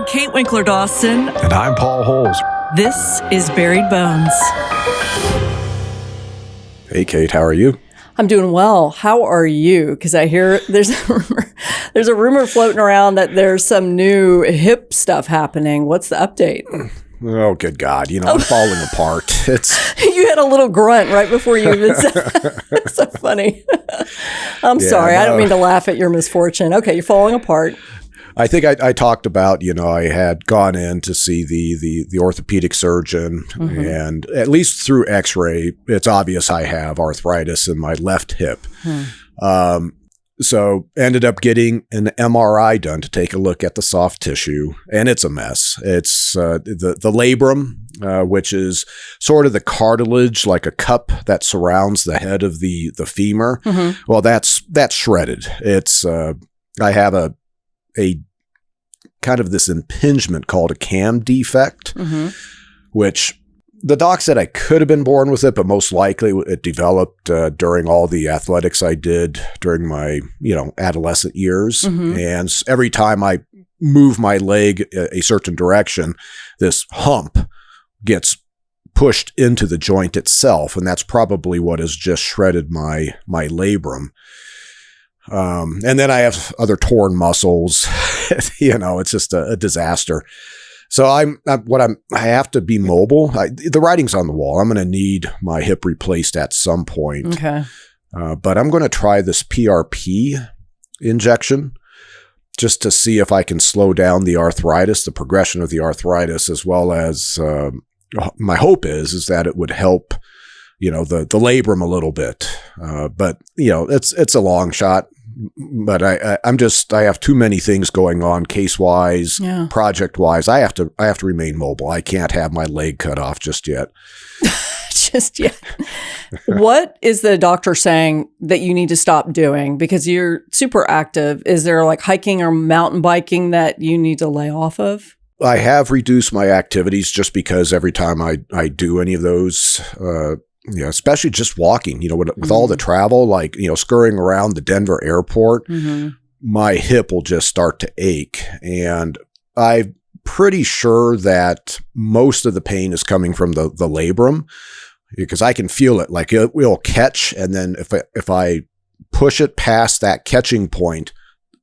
Kate Winkler Dawson. And I'm Paul Holes. This is Buried Bones. Hey, Kate, how are you? I'm doing well. How are you? Because I hear there's a rumor floating around that there's some new hip stuff happening. What's the update? Oh, good God. I'm falling apart. You had a little grunt right before you even said that. It's so funny. I'm sorry. I don't mean to laugh at your misfortune. Okay, you're falling apart. I think I talked about, I had gone in to see the orthopedic surgeon, and at least through x-ray, it's obvious I have arthritis in my left hip. So ended up getting an MRI done to take a look at the soft tissue, and it's a mess. It's the labrum, which is sort of the cartilage, like a cup that surrounds the head of the femur. Well, that's shredded. It's I have a kind of this impingement called a cam defect, which the doc said I could have been born with it, but most likely it developed during all the athletics I did during my, adolescent years. And every time I move my leg a certain direction, this hump gets pushed into the joint itself. And that's probably what has just shredded my labrum. And then I have other torn muscles. It's just a disaster. So I have to be mobile. The writing's on the wall. I'm going to need my hip replaced at some point. Okay. But I'm going to try this PRP injection just to see if I can slow down the arthritis, the progression of the arthritis, as well as my hope is that it would help, the labrum a little bit. But it's a long shot. But I have too many things going on case-wise, project-wise. I have to remain mobile. I can't have my leg cut off just yet. Just yet. What is the doctor saying that you need to stop doing? Because you're super active. Is there like hiking or mountain biking that you need to lay off of? I have reduced my activities just because every time I do any of those, especially just walking, with all the travel, like, scurrying around the Denver airport, my hip will just start to ache. And I'm pretty sure that most of the pain is coming from the labrum, because I can feel it, like it will catch. And then if I push it past that catching point,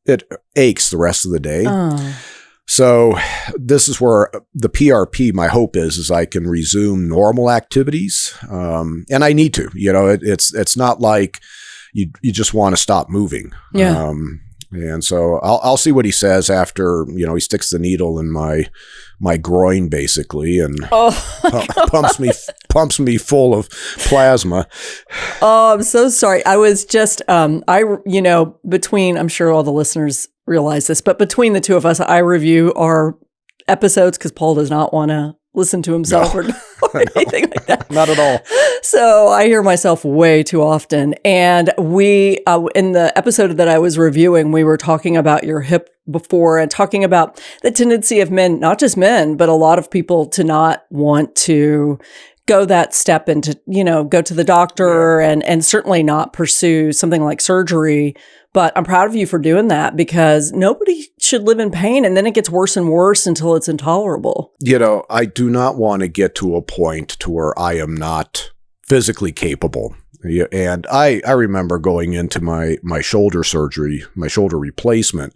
it aches the rest of the day. Oh. So this is where the PRP, my hope is I can resume normal activities. And I need to, it's not like you just want to stop moving. Yeah. And so I'll see what he says after, he sticks the needle in my groin basically and pumps me full of plasma. Oh, I'm so sorry. I was just, between, I'm sure all the listeners realize this, but between the two of us, I review our episodes because Paul does not want to listen to himself or anything like that. Not at all. So I hear myself way too often. And we, in the episode that I was reviewing, we were talking about your hip before and talking about the tendency of men, not just men, but a lot of people to not want to go that step into, go to the doctor and certainly not pursue something like surgery. But I'm proud of you for doing that because nobody should live in pain. And then it gets worse and worse until it's intolerable. I do not want to get to a point to where I am not physically capable. And I remember going into my shoulder surgery, my shoulder replacement.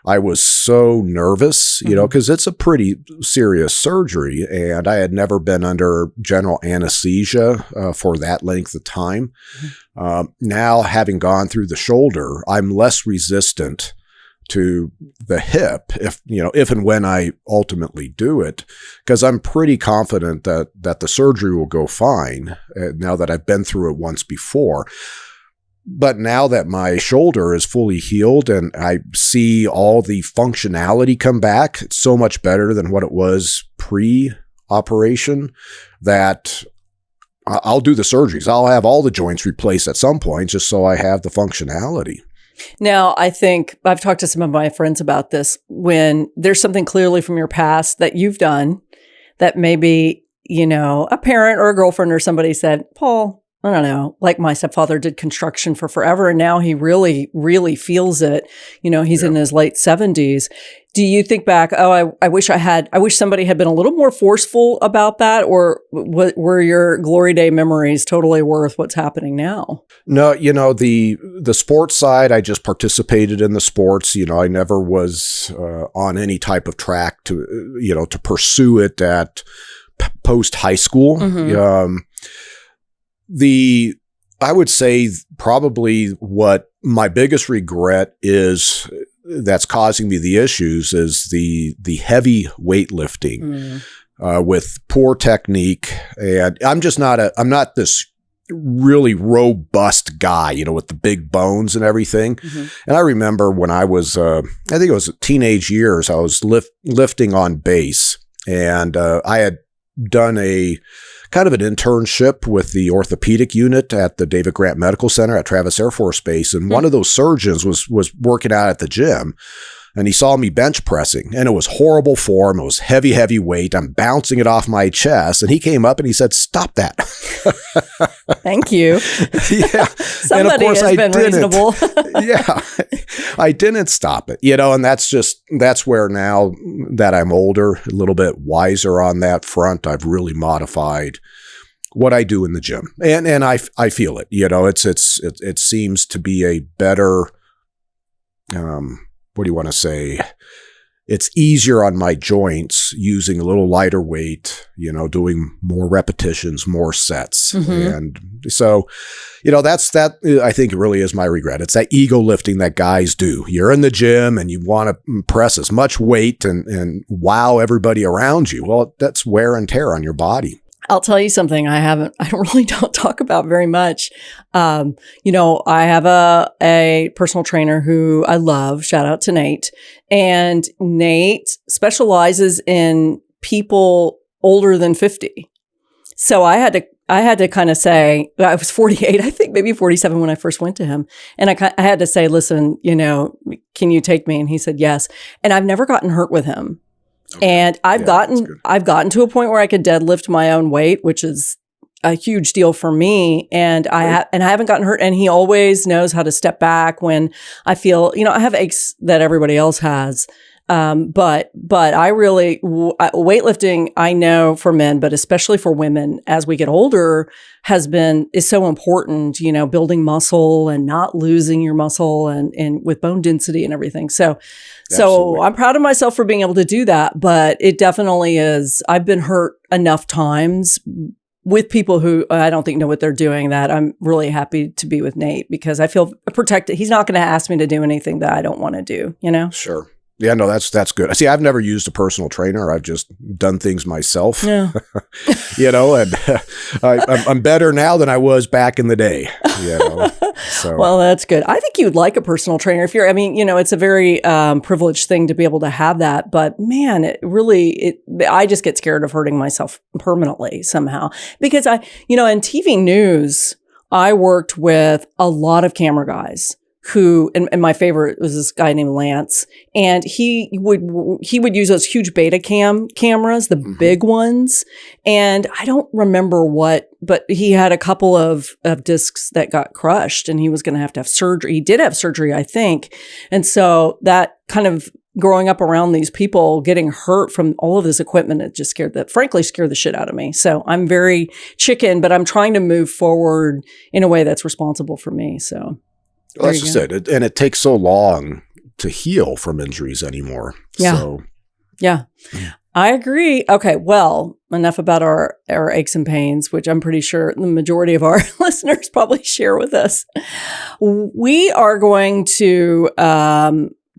I was so nervous, because it's a pretty serious surgery and I had never been under general anesthesia for that length of time. Now, having gone through the shoulder, I'm less resistant to the hip if and when I ultimately do it, because I'm pretty confident that the surgery will go fine now that I've been through it once before. But now that my shoulder is fully healed and I see all the functionality come back, it's so much better than what it was pre-operation that I'll do the surgeries. I'll have all the joints replaced at some point just so I have the functionality. Now, I think I've talked to some of my friends about this. When there's something clearly from your past that you've done that maybe, a parent or a girlfriend or somebody said, Paul, I don't know, like my stepfather did construction for forever, and now he really, really feels it. He's in his late 70s. Do you think back, I wish somebody had been a little more forceful about that, or were your glory day memories totally worth what's happening now? No, the sports side, I just participated in the sports. I never was on any type of track to pursue it at post high school. Mm-hmm. I would say probably what my biggest regret is that's causing me the issues is the heavy weightlifting with poor technique. And I'm not this really robust guy, with the big bones and everything. Mm-hmm. And I remember when I was, I think it was teenage years, I was lifting on base, and I had done a kind of an internship with the orthopedic unit at the David Grant Medical Center at Travis Air Force Base. And one of those surgeons was working out at the gym, and he saw me bench pressing, and it was horrible form. It was heavy weight. I'm bouncing it off my chest. And he came up and he said, "Stop that." Thank you. Yeah. Somebody and of course has been reasonable. Yeah. I didn't stop it, and that's where now that I'm older, a little bit wiser on that front, I've really modified what I do in the gym. And I feel it, it seems to be a better, what do you want to say? It's easier on my joints using a little lighter weight, doing more repetitions, more sets. Mm-hmm. And so, that I think it really is my regret. It's that ego lifting that guys do. You're in the gym and you want to press as much weight and wow everybody around you. Well, that's wear and tear on your body. I'll tell you something I really don't talk about very much. I have a personal trainer who I love. Shout out to Nate. And Nate specializes in people older than 50. So I had to kind of say, I was 48, I think maybe 47 when I first went to him. And I had to say, listen, can you take me? And he said, yes. And I've never gotten hurt with him. Okay. And I've gotten to a point where I could deadlift my own weight, which is a huge deal for me. And I haven't gotten hurt. And he always knows how to step back when I feel, I have aches that everybody else has. But I really, weightlifting, I know for men, but especially for women as we get older is so important, building muscle and not losing your muscle and with bone density and everything. So I'm proud of myself for being able to do that, but it definitely is. I've been hurt enough times with people who I don't think know what they're doing that I'm really happy to be with Nate because I feel protected. He's not going to ask me to do anything that I don't want to do, Sure. Yeah, no, that's good. See, I've never used a personal trainer. I've just done things myself, yeah. And I'm better now than I was back in the day, So. Well, that's good. I think you'd like a personal trainer it's a very privileged thing to be able to have that. But man, I just get scared of hurting myself permanently somehow because in TV news, I worked with a lot of camera guys. Who and my favorite was this guy named Lance, and he would use those huge Beta cameras, the big ones, and I don't remember but he had a couple of discs that got crushed, and he was going to have surgery. He did have surgery, I think, and so that kind of growing up around these people getting hurt from all of this equipment, it just scared the shit out of me. So I'm very chicken, but I'm trying to move forward in a way that's responsible for me. So. Well, that's just it. And it takes so long to heal from injuries anymore. Yeah. So. Yeah. I agree. Okay. Well, enough about our aches and pains, which I'm pretty sure the majority of our listeners probably share with us. We are going to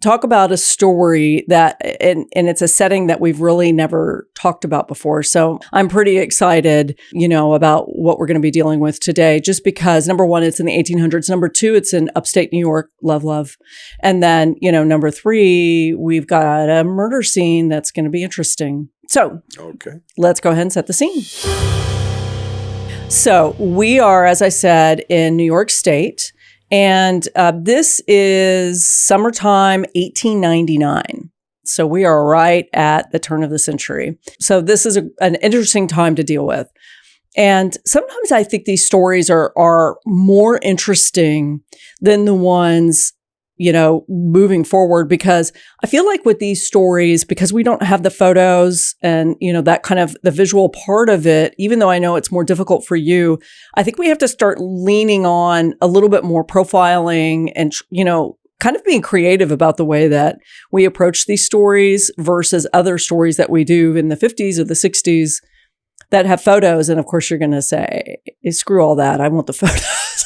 talk about a story that, and it's a setting that we've really never talked about before. So I'm pretty excited, about what we're going to be dealing with today, just because number one, it's in the 1800s. Number two, it's in upstate New York. Love. And then, number three, we've got a murder scene that's going to be interesting. So Let's go ahead and set the scene. So we are, as I said, in New York State. And this is summertime 1899. So we are right at the turn of the century. So this is an interesting time to deal with. And sometimes I think these stories are more interesting than the ones, moving forward, because I feel like with these stories, because we don't have the photos and, that kind of the visual part of it, even though I know it's more difficult for you, I think we have to start leaning on a little bit more profiling and, kind of being creative about the way that we approach these stories versus other stories that we do in the 50s or the 60s that have photos. And of course, you're going to say, screw all that. I want the photos.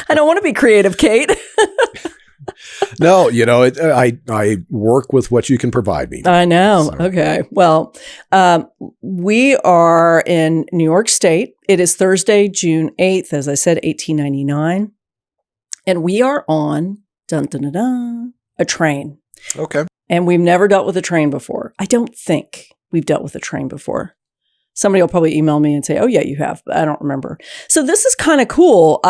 I don't want to be creative, Kate. No, I work with what you can provide me. I know. So. Okay. Well, we are in New York State. It is Thursday, June 8th, as I said, 1899. And we are on, dun, dun, dun, dun, a train. Okay. And we've never dealt with a train before. I don't think we've dealt with a train before. Somebody will probably email me and say, oh, yeah, you have, but I don't remember. So this is kind of cool.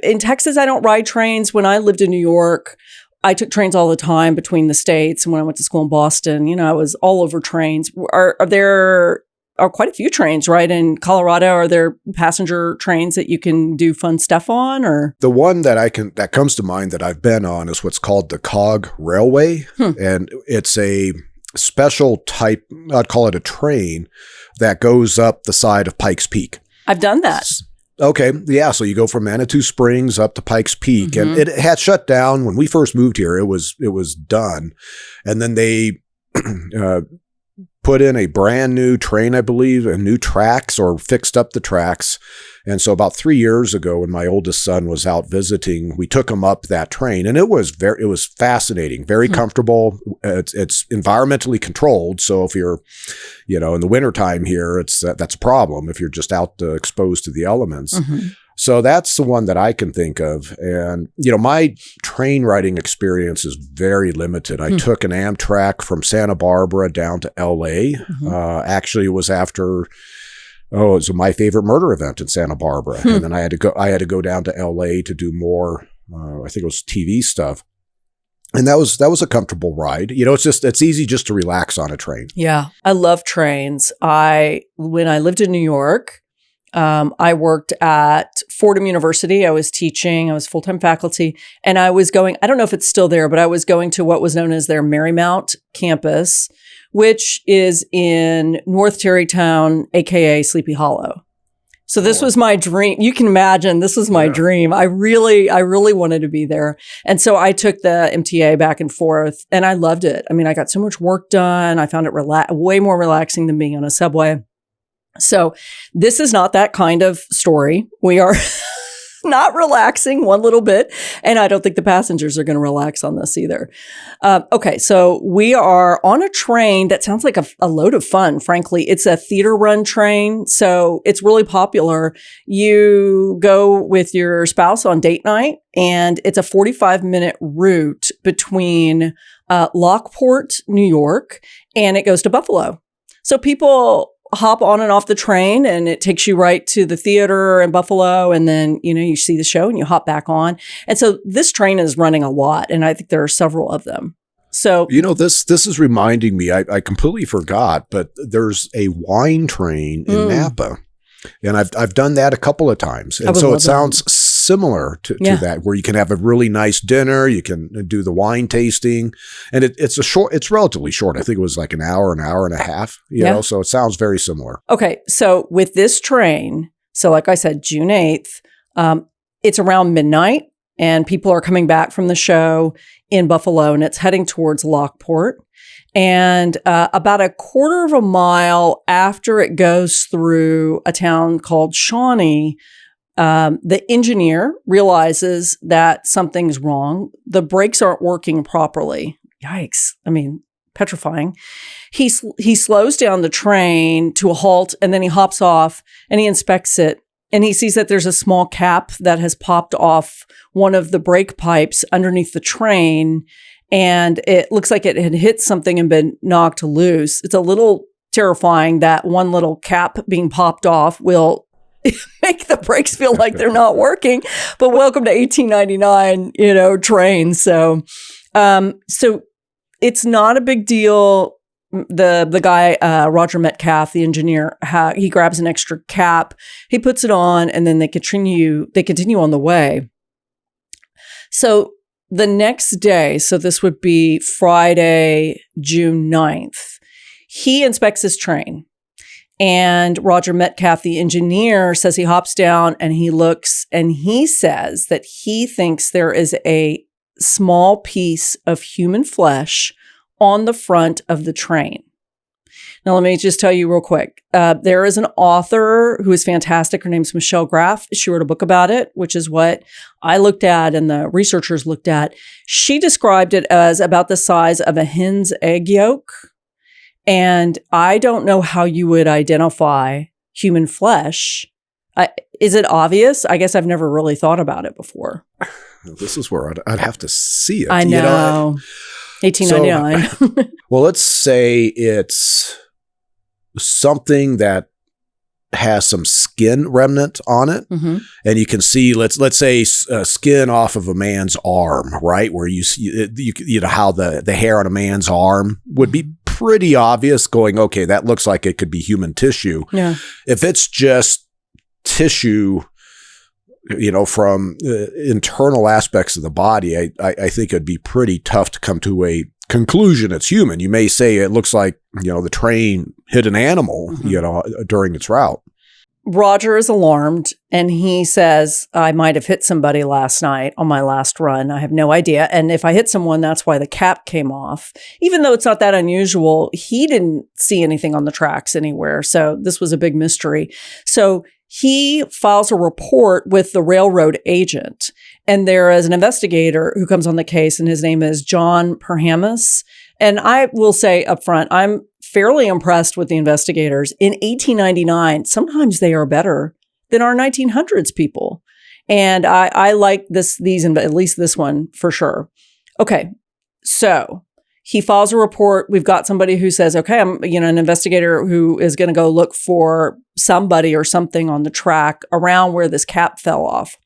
In Texas, I don't ride trains. When I lived in New York, I took trains all the time between the states. And when I went to school in Boston, I was all over trains. There are quite a few trains, right? In Colorado, are there passenger trains that you can do fun stuff on, or? The one that comes to mind that I've been on is what's called the Cog Railway. And it's a special type, I'd call it a train, that goes up the side of Pikes Peak. I've done that. Okay. Yeah. So you go from Manitou Springs up to Pikes Peak, and it had shut down when we first moved here. It was done. And then they put in a brand new train, I believe, and new tracks, or fixed up the tracks. And so about 3 years ago, when my oldest son was out visiting, we took him up that train, and it was fascinating, very comfortable. It's environmentally controlled. So if you're, in the wintertime here, that's a problem if you're just out exposed to the elements. So that's the one that I can think of. And, my train riding experience is very limited. I took an Amtrak from Santa Barbara down to LA. Actually, it was after, it was my favorite murder event in Santa Barbara. And then I had to go down to LA to do more, I think it was TV stuff. And that was a comfortable ride. It's easy just to relax on a train. Yeah. I love trains. When I lived in New York, I worked at Fordham University. I was teaching. I was full-time faculty. And I was going, I don't know if it's still there, but I was going to what was known as their Marymount campus, which is in North Tarrytown, AKA Sleepy Hollow. So this was my dream. You can imagine, this was my dream. I really wanted to be there. And so I took the MTA back and forth, and I loved it. I mean, I got so much work done. I found it way more relaxing than being on a subway. So this is not that kind of story. We are not relaxing one little bit. And I don't think the passengers are going to relax on this either. Okay. So we are on a train that sounds like a load of fun, frankly. It's a theater run train. So it's really popular. You go with your spouse on date night, and it's a 45-minute route between Lockport, New York, and it goes to Buffalo. So people hop on and off the train, and it takes you right to the theater in Buffalo. And then, you see the show and you hop back on. And so this train is running a lot, and I think there are several of them. So, this is reminding me, I completely forgot, but there's a wine train in Napa, and I've done that a couple of times. And so it sounds similar to that, where you can have a really nice dinner, you can do the wine tasting, and it's relatively short. I think it was like an hour and a half, so it sounds very similar. Okay. So with this train, like I said, June 8th, it's around midnight, and people are coming back from the show in Buffalo, and it's heading towards Lockport. And about a quarter of a mile after it goes through a town called Shawnee, the engineer realizes that something's wrong. The brakes aren't working properly. Yikes. I mean, petrifying. He slows down the train to a halt, and then he hops off and he inspects it. And he sees that there's a small cap that has popped off one of the brake pipes underneath the train. And it looks like it had hit something and been knocked loose. It's a little terrifying that one little cap being popped off will make the brakes feel like they're not working. But welcome to 1899, trains. So it's not a big deal the guy, Roger Metcalf, the engineer, he grabs an extra cap, he puts it on, and then they continue on the way. So the next day, so this would be Friday, June 9th, he inspects his train. And Roger Metcalf, the engineer, says he hops down and he looks and he says that he thinks there is a small piece of human flesh on the front of the train. Now, let me just tell you real quick. There is an author who is fantastic. Her name's Michelle Graff. She wrote a book about it, which is what I looked at and the researchers looked at. She described it as about the size of a hen's egg yolk. And I don't know how you would identify human flesh. Is it obvious? I guess I've never really thought about it before. This is where I'd have to see it. I know. 1899. So, well, let's say it's something that has some skin remnant on it, Mm-hmm. and you can see, let's say skin off of a man's arm, right? Where you see, you know how the hair on a man's arm would be pretty obvious going, okay, that looks like it could be human tissue. Yeah. If it's just tissue, you know, from internal aspects of the body, I think it'd be pretty tough to come to a conclusion it's human. You may say it looks like, you know, the train hit an animal, Mm-hmm. you know, during its route. Roger is alarmed and he says, I might have hit somebody last night on my last run. I have no idea. And if I hit someone, that's why the cap came off. Even though it's not that unusual, he didn't see anything on the tracks anywhere. So this was a big mystery. So he files a report with the railroad agent. And there is an investigator who comes on the case, and his name is John Perhamus. And I will say up front, I'm fairly impressed with the investigators. In 1899, sometimes they are better than our 1900s people. And I like these, at least this one for sure. Okay, so he files a report. We've got somebody who says, okay, I'm an investigator who is going to go look for somebody or something on the track around where this cap fell off.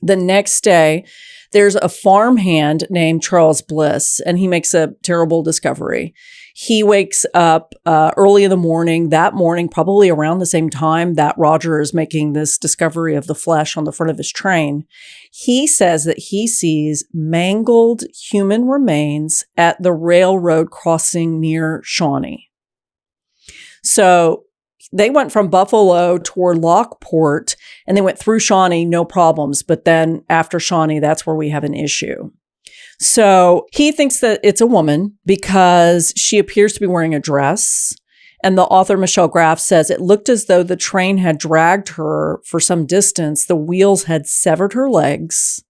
The next day, there's a farmhand named Charles Bliss, and he makes a terrible discovery. He wakes up early in the morning, that morning, probably around the same time that Roger is making this discovery of the flesh on the front of his train. He says that he sees mangled human remains at the railroad crossing near Shawnee. So they went from Buffalo toward Lockport, and they went through Shawnee, no problems. But then after Shawnee, that's where we have an issue. So he thinks that it's a woman because she appears to be wearing a dress. And the author, Michelle Graff, says it looked as though the train had dragged her for some distance. The wheels had severed her legs,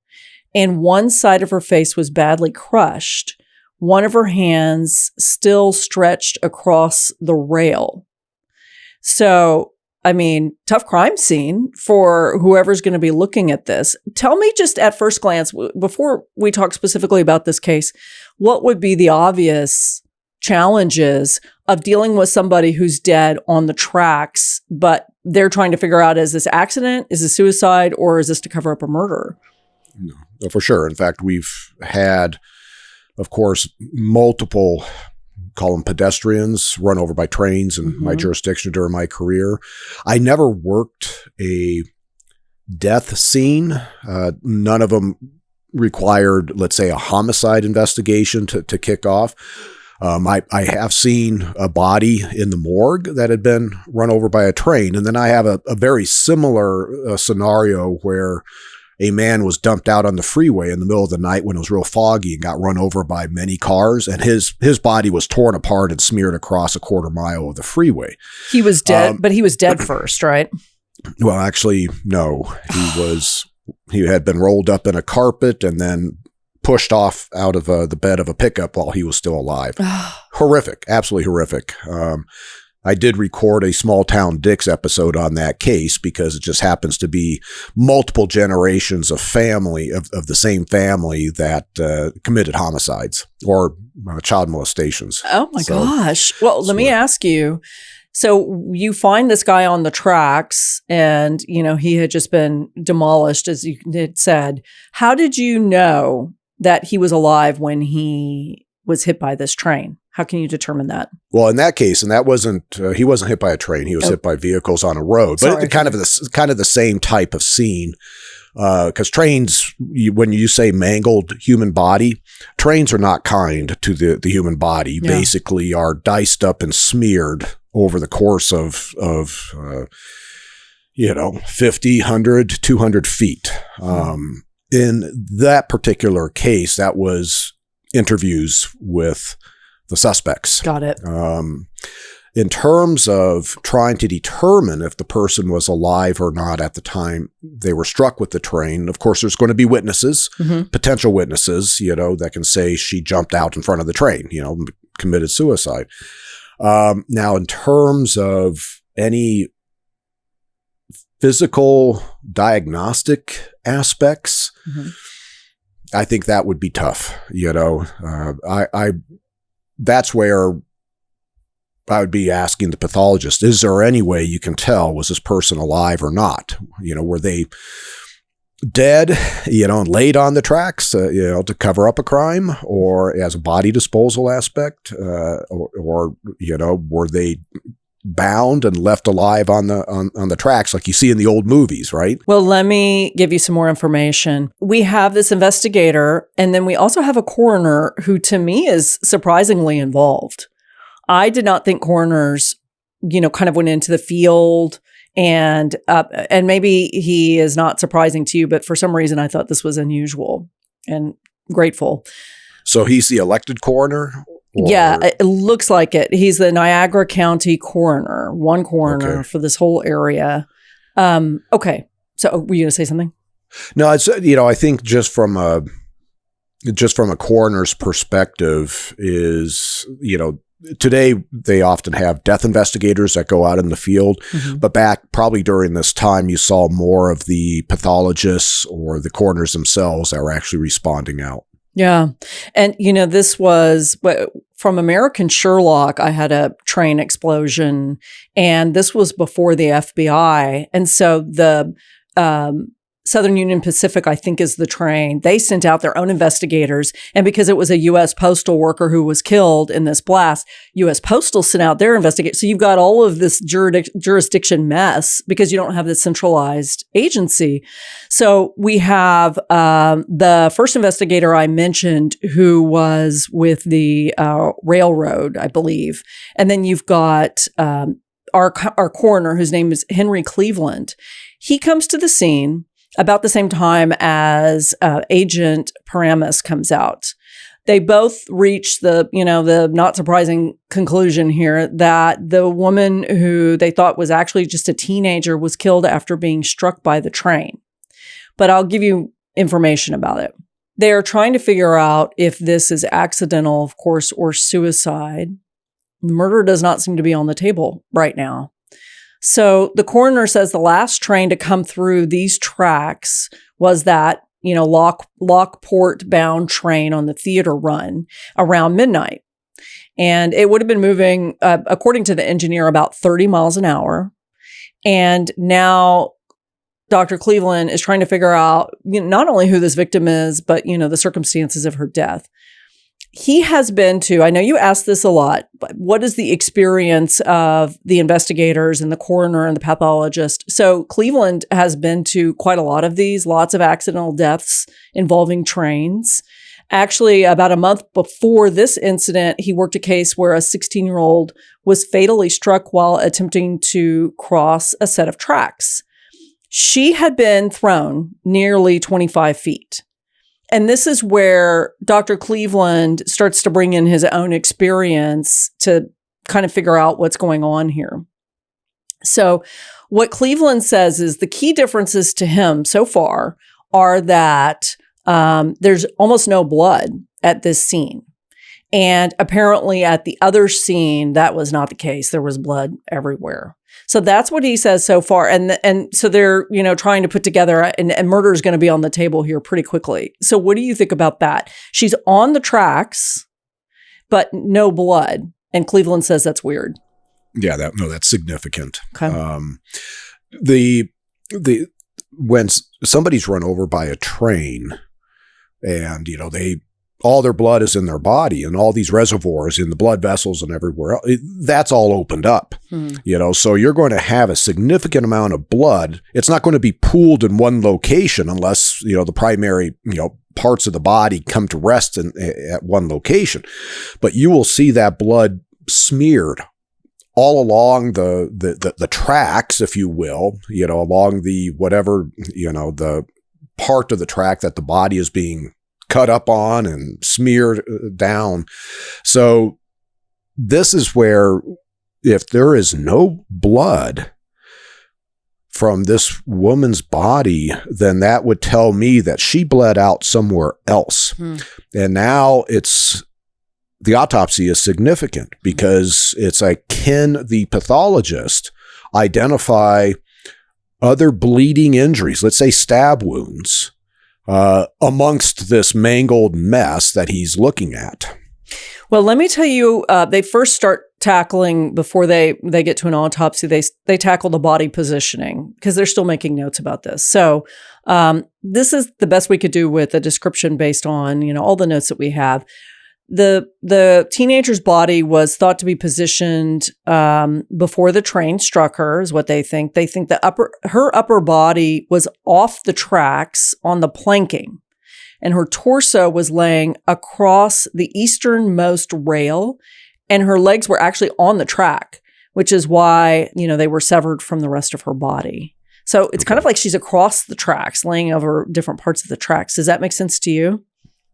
and one side of her face was badly crushed. One of her hands still stretched across the rail. So, I mean, tough crime scene for whoever's going to be looking at this. Tell me just at first glance, before we talk specifically about this case, what would be the obvious challenges of dealing with somebody who's dead on the tracks, but they're trying to figure out, is this accident, is this suicide, or is this to cover up a murder? No, for sure. In fact, we've had, of course, multiple, call them pedestrians, run over by trains in my jurisdiction during my career. I never worked a death scene. None of them required, let's say, a homicide investigation to kick off. I have seen a body in the morgue that had been run over by a train. And then I have a very similar scenario where a man was dumped out on the freeway in the middle of the night when it was real foggy and got run over by many cars, and his body was torn apart and smeared across a quarter mile of the freeway. He was dead, but he was dead first, right? Well, actually, no. He had been rolled up in a carpet and then pushed off out of the bed of a pickup while he was still alive. Horrific, absolutely horrific. I did record a Small Town Dicks episode on that case because it just happens to be multiple generations of family, of the same family that committed homicides or child molestations. Oh my gosh. Well, let me ask you. So you find this guy on the tracks and, he had just been demolished, as you had said. How did you know that he was alive when he was hit by this train? How can you determine that? Well, in that case, and that wasn't he wasn't hit by a train. He was hit by vehicles on a road, but kind of the same type of scene. Because trains, when you say mangled human body, trains are not kind to the human body. Yeah. Basically, are diced up and smeared over the course of 50, 100, 200 feet. In that particular case, that was interviews with the suspects. Got it. In terms of trying to determine if the person was alive or not at the time they were struck with the train, of course, there's going to be witnesses, potential witnesses, that can say she jumped out in front of the train, committed suicide. Now, in terms of any physical diagnostic aspects, I think that would be tough. That's where I would be asking the pathologist, is there any way you can tell, was this person alive or not? Were they dead, and laid on the tracks, to cover up a crime, or as a body disposal aspect, or were they bound and left alive on the tracks like you see in the old movies, right? Well, let me give you some more information. We have this investigator, and then we also have a coroner who, to me, is surprisingly involved. I did not think coroners, kind of went into the field, and maybe he is not surprising to you, but for some reason I thought this was unusual and grateful. So he's the elected coroner? Yeah, it looks like it. He's the Niagara County coroner, one coroner for this whole area. Okay. So were you going to say something? No, it's, I think just from a coroner's perspective is, today they often have death investigators that go out in the field, but back probably during this time, you saw more of the pathologists or the coroners themselves that were actually responding out. Yeah. And, this was from American Sherlock. I had a train explosion, and this was before the FBI. And so the Southern Union Pacific, I think, is the train. They sent out their own investigators. And because it was a U.S. postal worker who was killed in this blast, U.S. Postal sent out their investigators. So you've got all of this jurisdiction mess because you don't have this centralized agency. So we have the first investigator I mentioned who was with the railroad, I believe. And then you've got our coroner, whose name is Henry Cleveland. He comes to the scene about the same time as Agent Paramus comes out. They both reach the not surprising conclusion here that the woman who they thought was actually just a teenager was killed after being struck by the train. But I'll give you information about it. They are trying to figure out if this is accidental, of course, or suicide. Murder does not seem to be on the table right now. So the coroner says the last train to come through these tracks was that, Lockport bound train on the theater run around midnight. And it would have been moving, according to the engineer, about 30 miles an hour. And now Dr. Cleveland is trying to figure out not only who this victim is, but, the circumstances of her death. He has been to, I know you asked this a lot, but what is the experience of the investigators and the coroner and the pathologist? So Cleveland has been to quite a lot of these, lots of accidental deaths involving trains. Actually, about a month before this incident, he worked a case where a 16-year-old was fatally struck while attempting to cross a set of tracks. She had been thrown nearly 25 feet. And this is where Dr. Cleveland starts to bring in his own experience to kind of figure out what's going on here. So what Cleveland says is the key differences to him so far are that there's almost no blood at this scene. And apparently at the other scene, that was not the case. There was blood everywhere. So that's what he says so far. And so they're, trying to put together, and murder is going to be on the table here pretty quickly. So what do you think about that? She's on the tracks, but no blood. And Cleveland says that's weird. Yeah, that's significant. Okay. When somebody's run over by a train and, they all their blood is in their body and all these reservoirs in the blood vessels and everywhere else, that's all opened up, so you're going to have a significant amount of blood. It's not going to be pooled in one location unless, the primary, parts of the body come to rest at one location, but you will see that blood smeared all along the tracks, if you will, along the whatever, the part of the track that the body is being cut up on and smeared down. So this is where, if there is no blood from this woman's body, then that would tell me that she bled out somewhere else. And now the autopsy is significant because it's like, can the pathologist identify other bleeding injuries, let's say stab wounds, amongst this mangled mess that he's looking at? Well, let me tell you, they first start tackling, before they get to an autopsy, they tackle the body positioning because they're still making notes about this. So this is the best we could do with a description based on, all the notes that we have. The teenager's body was thought to be positioned before the train struck her, is what they think. They think her upper body was off the tracks on the planking, and her torso was laying across the easternmost rail, and her legs were actually on the track, which is why, they were severed from the rest of her body. So it's kind of like she's across the tracks, laying over different parts of the tracks. Does that make sense to you?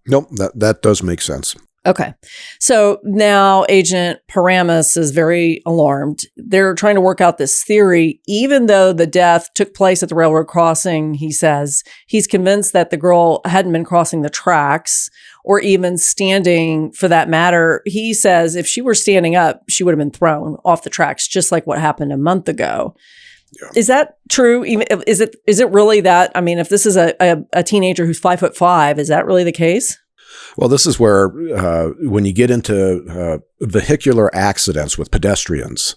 Nope, that does make sense. Okay. So now Agent Paramus is very alarmed. They're trying to work out this theory. Even though the death took place at the railroad crossing, he says, he's convinced that the girl hadn't been crossing the tracks or even standing for that matter. He says if she were standing up, she would have been thrown off the tracks, just like what happened a month ago. Yeah. Is that true? Is it really that? I mean, if this is a teenager who's 5'5", is that really the case? Well, this is where when you get into vehicular accidents with pedestrians,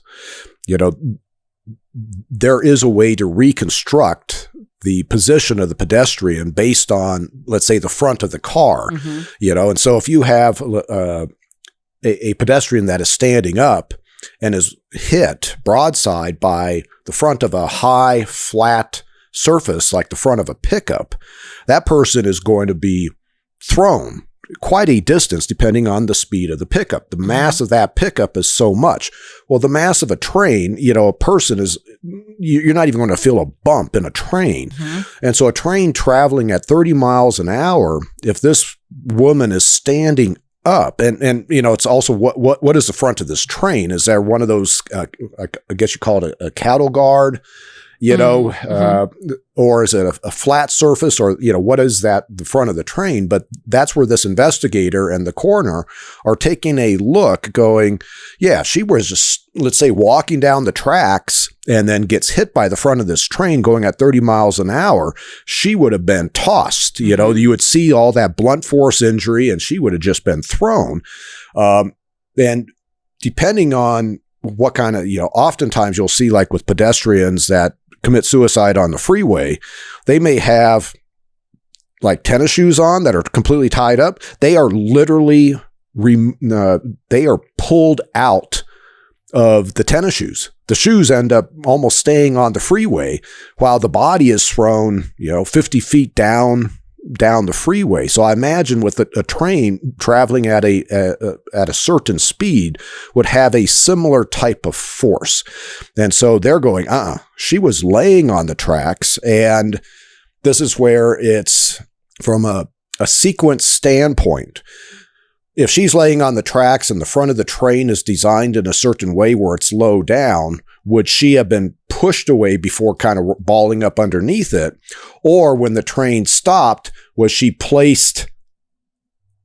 there is a way to reconstruct the position of the pedestrian based on, let's say, the front of the car, and so if you have a pedestrian that is standing up and is hit broadside by the front of a high, flat surface like the front of a pickup, that person is going to be thrown quite a distance depending on the speed of the pickup. The mass of that pickup is so much. Well, the mass of a train, a person is, you're not even going to feel a bump in a train. And so a train traveling at 30 miles an hour, if this woman is standing up, and it's also what is the front of this train? Is there one of those, I guess you call it a cattle guard, or is it a flat surface, or, what is that, the front of the train? But that's where this investigator and the coroner are taking a look going, yeah, she was just, let's say, walking down the tracks and then gets hit by the front of this train going at 30 miles an hour. She would have been tossed, you would see all that blunt force injury and she would have just been thrown. And depending on what kind of, oftentimes you'll see, like with pedestrians that commit suicide on the freeway, they may have like tennis shoes on that are completely tied up. They are literally, they are pulled out of the tennis shoes. The shoes end up almost staying on the freeway while the body is thrown, 50 feet down the freeway. So I imagine with a train traveling at a certain speed would have a similar type of force. And so they're going, she was laying on the tracks. And this is where it's from a sequence standpoint. If she's laying on the tracks and the front of the train is designed in a certain way where it's low down, would she have been pushed away before kind of balling up underneath it? Or when the train stopped, was she placed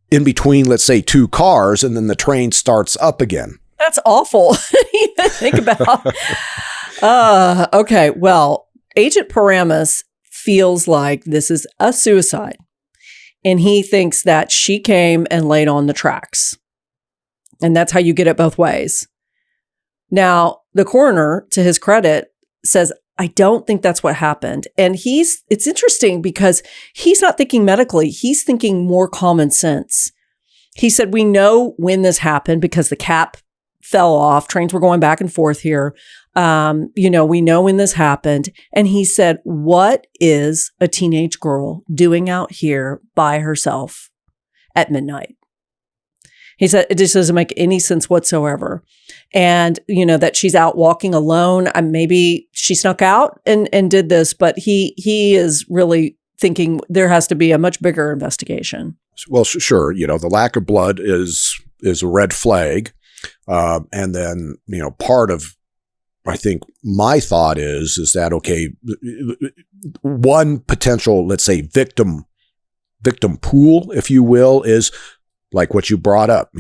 in between, let's say, two cars, and then the train starts up again? That's awful to even think about. Okay, well, Agent Paramus feels like this is a suicide. And he thinks that she came and laid on the tracks. And that's how you get it both ways. Now, the coroner, to his credit, says, I don't think that's what happened. And it's interesting because he's not thinking medically. He's thinking more common sense. He said, we know when this happened because the cap fell off. Trains were going back and forth here. We know when this happened. And he said, what is a teenage girl doing out here by herself at midnight? He said, it just doesn't make any sense whatsoever. And, that she's out walking alone. Maybe she snuck out and did this, but he is really thinking there has to be a much bigger investigation. Well, sure. The lack of blood is a red flag. And then, part of, I think my thought is that, okay, one potential, let's say victim pool, if you will, is like what you brought up,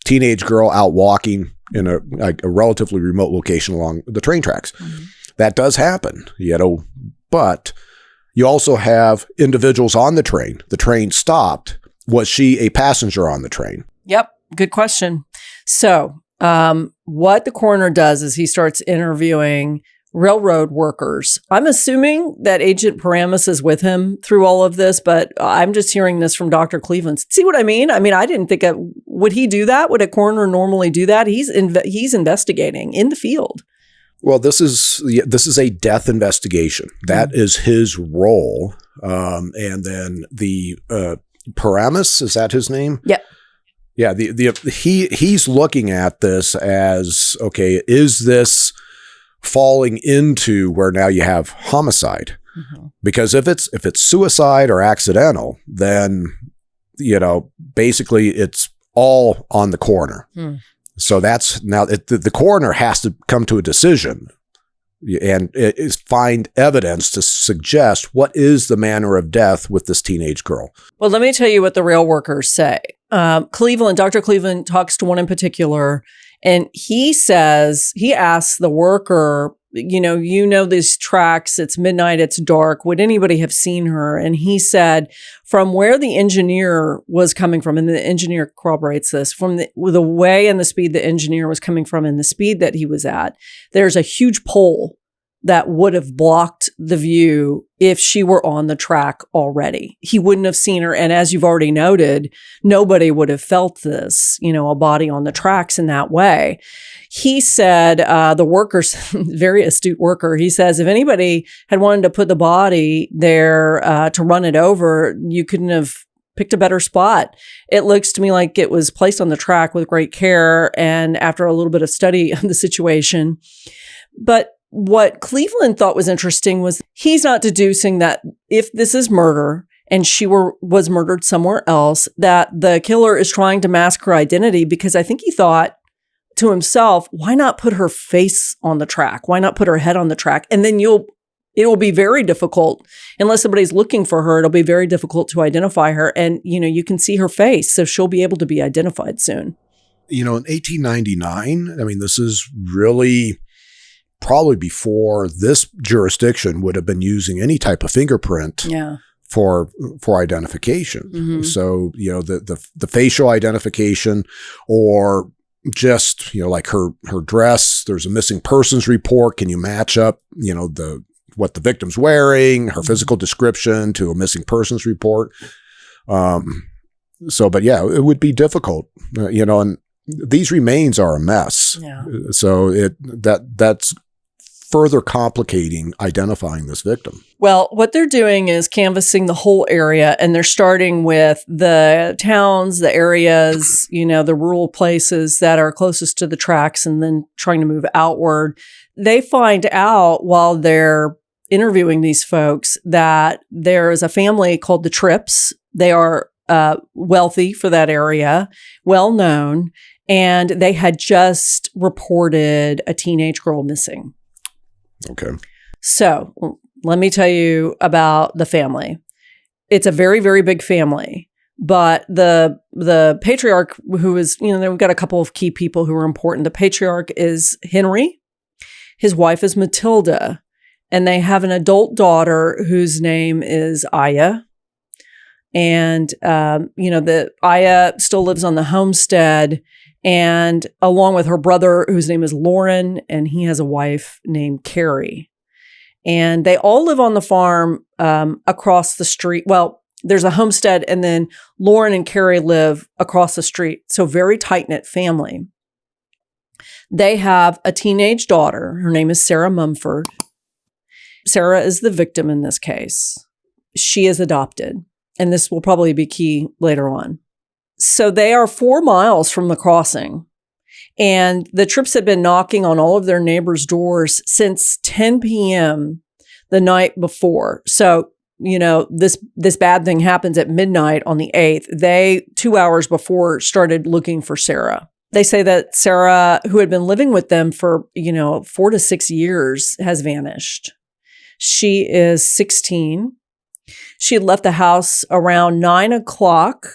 teenage girl out walking in a relatively remote location along the train tracks. Mm-hmm. That does happen, but you also have individuals on the train. The train stopped. Was she a passenger on the train? Yep. Good question. So, what the coroner does is he starts interviewing railroad workers. I'm assuming that Agent Paramus is with him through all of this, but I'm just hearing this from Dr. Cleveland. See what I mean? I didn't think would he do that? Would a coroner normally do that? He's investigating in the field. Well, this is a death investigation. That is his role. And then the Paramus, is that his name? Yeah. Yeah. He's looking at this as, okay, is this falling into where now you have homicide? Mm-hmm. Because if it's suicide or accidental, then, basically it's all on the coroner. Hmm. So that's now the coroner has to come to a decision and find evidence to suggest what is the manner of death with this teenage girl. Well, let me tell you what the rail workers say. Dr. Cleveland talks to one in particular, and he asks the worker, these tracks, it's midnight, it's dark. Would anybody have seen her? And he said, from where the engineer was coming from, and the engineer corroborates this, from the way and the speed the engineer was coming from and the speed that he was at, there's a huge pole that would have blocked the view if she were on the track already. He wouldn't have seen her. And as you've already noted, nobody would have felt this, a body on the tracks in that way. He said, the workers, very astute worker, he says, if anybody had wanted to put the body there to run it over, you couldn't have picked a better spot. It looks to me like it was placed on the track with great care and after a little bit of study of the situation. But what Cleveland thought was interesting was he's not deducing that if this is murder and she was murdered somewhere else, that the killer is trying to mask her identity, because I think he thought to himself, why not put her face on the track? Why not put her head on the track? And then it will be very difficult, unless somebody's looking for her, it'll be very difficult to identify her. And, you can see her face, so she'll be able to be identified soon. In 1899, this is really probably before this jurisdiction would have been using any type of fingerprint for identification. Mm-hmm. So, the facial identification, or just, like her dress, there's a missing persons report. Can you match up, what the victim's wearing, her physical description to a missing persons report? But yeah, it would be difficult, and these remains are a mess. Yeah. So that's further complicating identifying this victim. Well, what they're doing is canvassing the whole area, and they're starting with the towns, the areas, the rural places that are closest to the tracks, and then trying to move outward. They find out while they're interviewing these folks that there is a family called the Tripps. They are wealthy for that area, well known, and they had just reported a teenage girl missing. Okay. So let me tell you about the family. It's a very, very big family, but the patriarch, who is, we've got a couple of key people who are important. The patriarch is Henry. His wife is Matilda, and they have an adult daughter whose name is Aya. And, the Aya still lives on the homestead, and along with her brother, whose name is Lauren, and he has a wife named Carrie. And they all live on the farm across the street. Well, there's a homestead, and then Lauren and Carrie live across the street. So very tight-knit family. They have a teenage daughter. Her name is Sarah Mumford. Sarah is the victim in this case. She is adopted, and this will probably be key later on. So they are 4 miles from the crossing, and the Tripps had been knocking on all of their neighbors' doors since 10 p.m. the night before. So, this bad thing happens at midnight on the 8th. They, 2 hours before, started looking for Sarah. They say that Sarah, who had been living with them for, 4 to 6 years, has vanished. She is 16. She had left the house around 9 o'clock,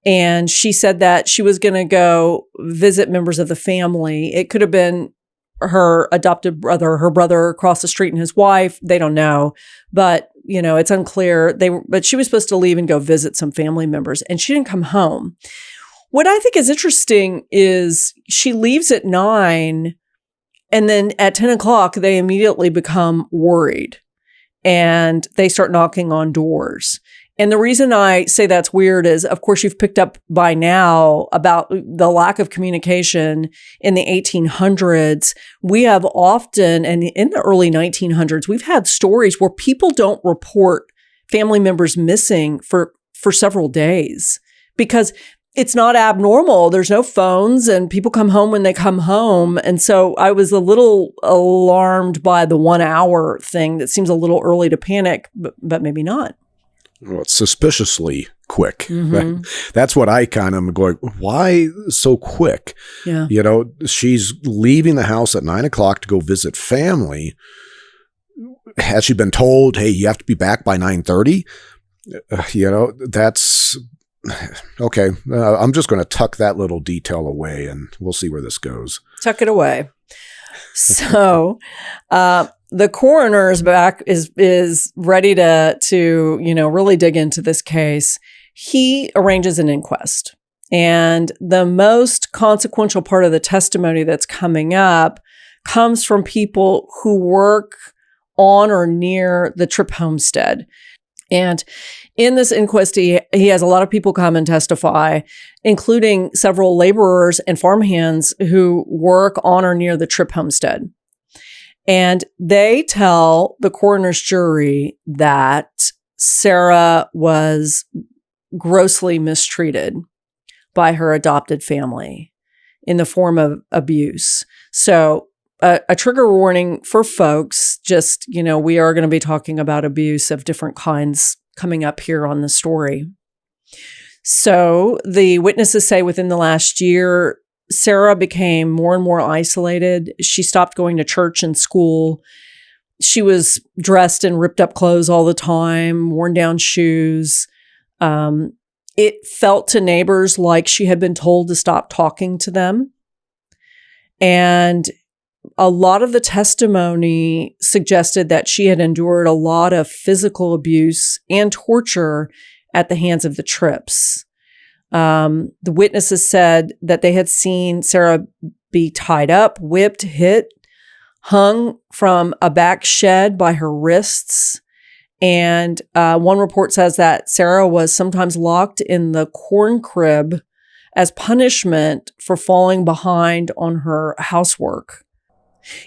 and she said that she was going to go visit members of the family. It could have been her adopted brother, her brother across the street, and his wife. They don't know, but it's unclear. But she was supposed to leave and go visit some family members, and she didn't come home. What I think is interesting is she leaves at 9, and then at 10 o'clock, they immediately become worried, and they start knocking on doors. And the reason I say that's weird is, of course, you've picked up by now about the lack of communication in the 1800s. We have often, and in the early 1900s, we've had stories where people don't report family members missing for several days because it's not abnormal. There's no phones, and people come home when they come home. And so I was a little alarmed by the 1 hour thing. That seems a little early to panic, but maybe not. Well, it's suspiciously quick. Mm-hmm. That's what I kind of am going, why so quick? Yeah. She's leaving the house at 9 o'clock to go visit family. Has she been told, hey, you have to be back by 9:30? That's okay. I'm just going to tuck that little detail away, and we'll see where this goes. Tuck it away. So, the coroner is back, is ready to really dig into this case. He arranges an inquest, and the most consequential part of the testimony that's coming up comes from people who work on or near the Tripp homestead. And in this inquest, he has a lot of people come and testify, including several laborers and farmhands who work on or near the Tripp homestead. And they tell the coroner's jury that Sarah was grossly mistreated by her adopted family in the form of abuse. So a trigger warning for folks, just, we are going to be talking about abuse of different kinds coming up here on the story. So the witnesses say within the last year, Sarah became more and more isolated. She stopped going to church and school. She was dressed in ripped up clothes all the time, worn down shoes. It felt to neighbors like she had been told to stop talking to them. And a lot of the testimony suggested that she had endured a lot of physical abuse and torture at the hands of the Tripps. The witnesses said that they had seen Sarah be tied up, whipped, hit, hung from a back shed by her wrists. And one report says that Sarah was sometimes locked in the corn crib as punishment for falling behind on her housework.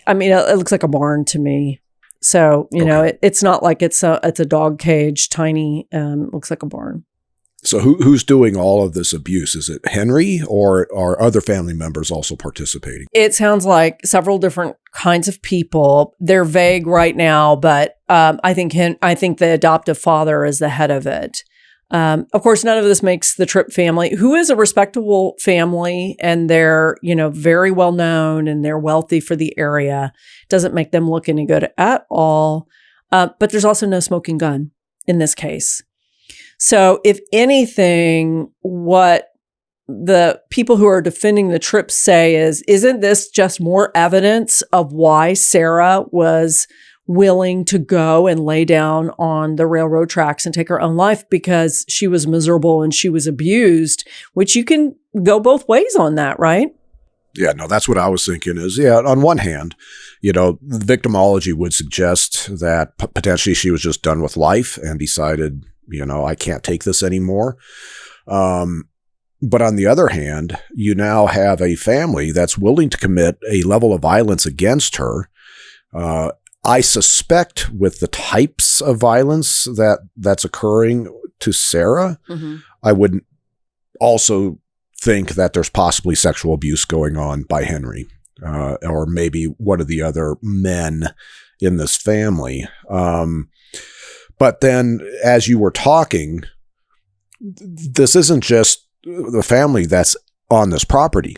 I mean, it looks like a barn to me. So, it's not like it's a dog cage, tiny, looks like a barn. So who's doing all of this abuse? Is it Henry, or are other family members also participating? It sounds like several different kinds of people. They're vague right now, but I think the adoptive father is the head of it. Of course, none of this makes the Tripp family, who is a respectable family, and they're, very well known and they're wealthy for the area, doesn't make them look any good at all. But there's also no smoking gun in this case. So if anything, what the people who are defending the Tripps say is, isn't this just more evidence of why Sarah was willing to go and lay down on the railroad tracks and take her own life because she was miserable and she was abused, which you can go both ways on that, right? Yeah, no, that's what I was thinking is, on one hand, the victimology would suggest that potentially she was just done with life and decided, I can't take this anymore. But on the other hand, you now have a family that's willing to commit a level of violence against her. I suspect with the types of violence that's occurring to Sarah, I would also think that there's possibly sexual abuse going on by Henry, or maybe one of the other men in this family. But then as you were talking, this isn't just the family that's on this property.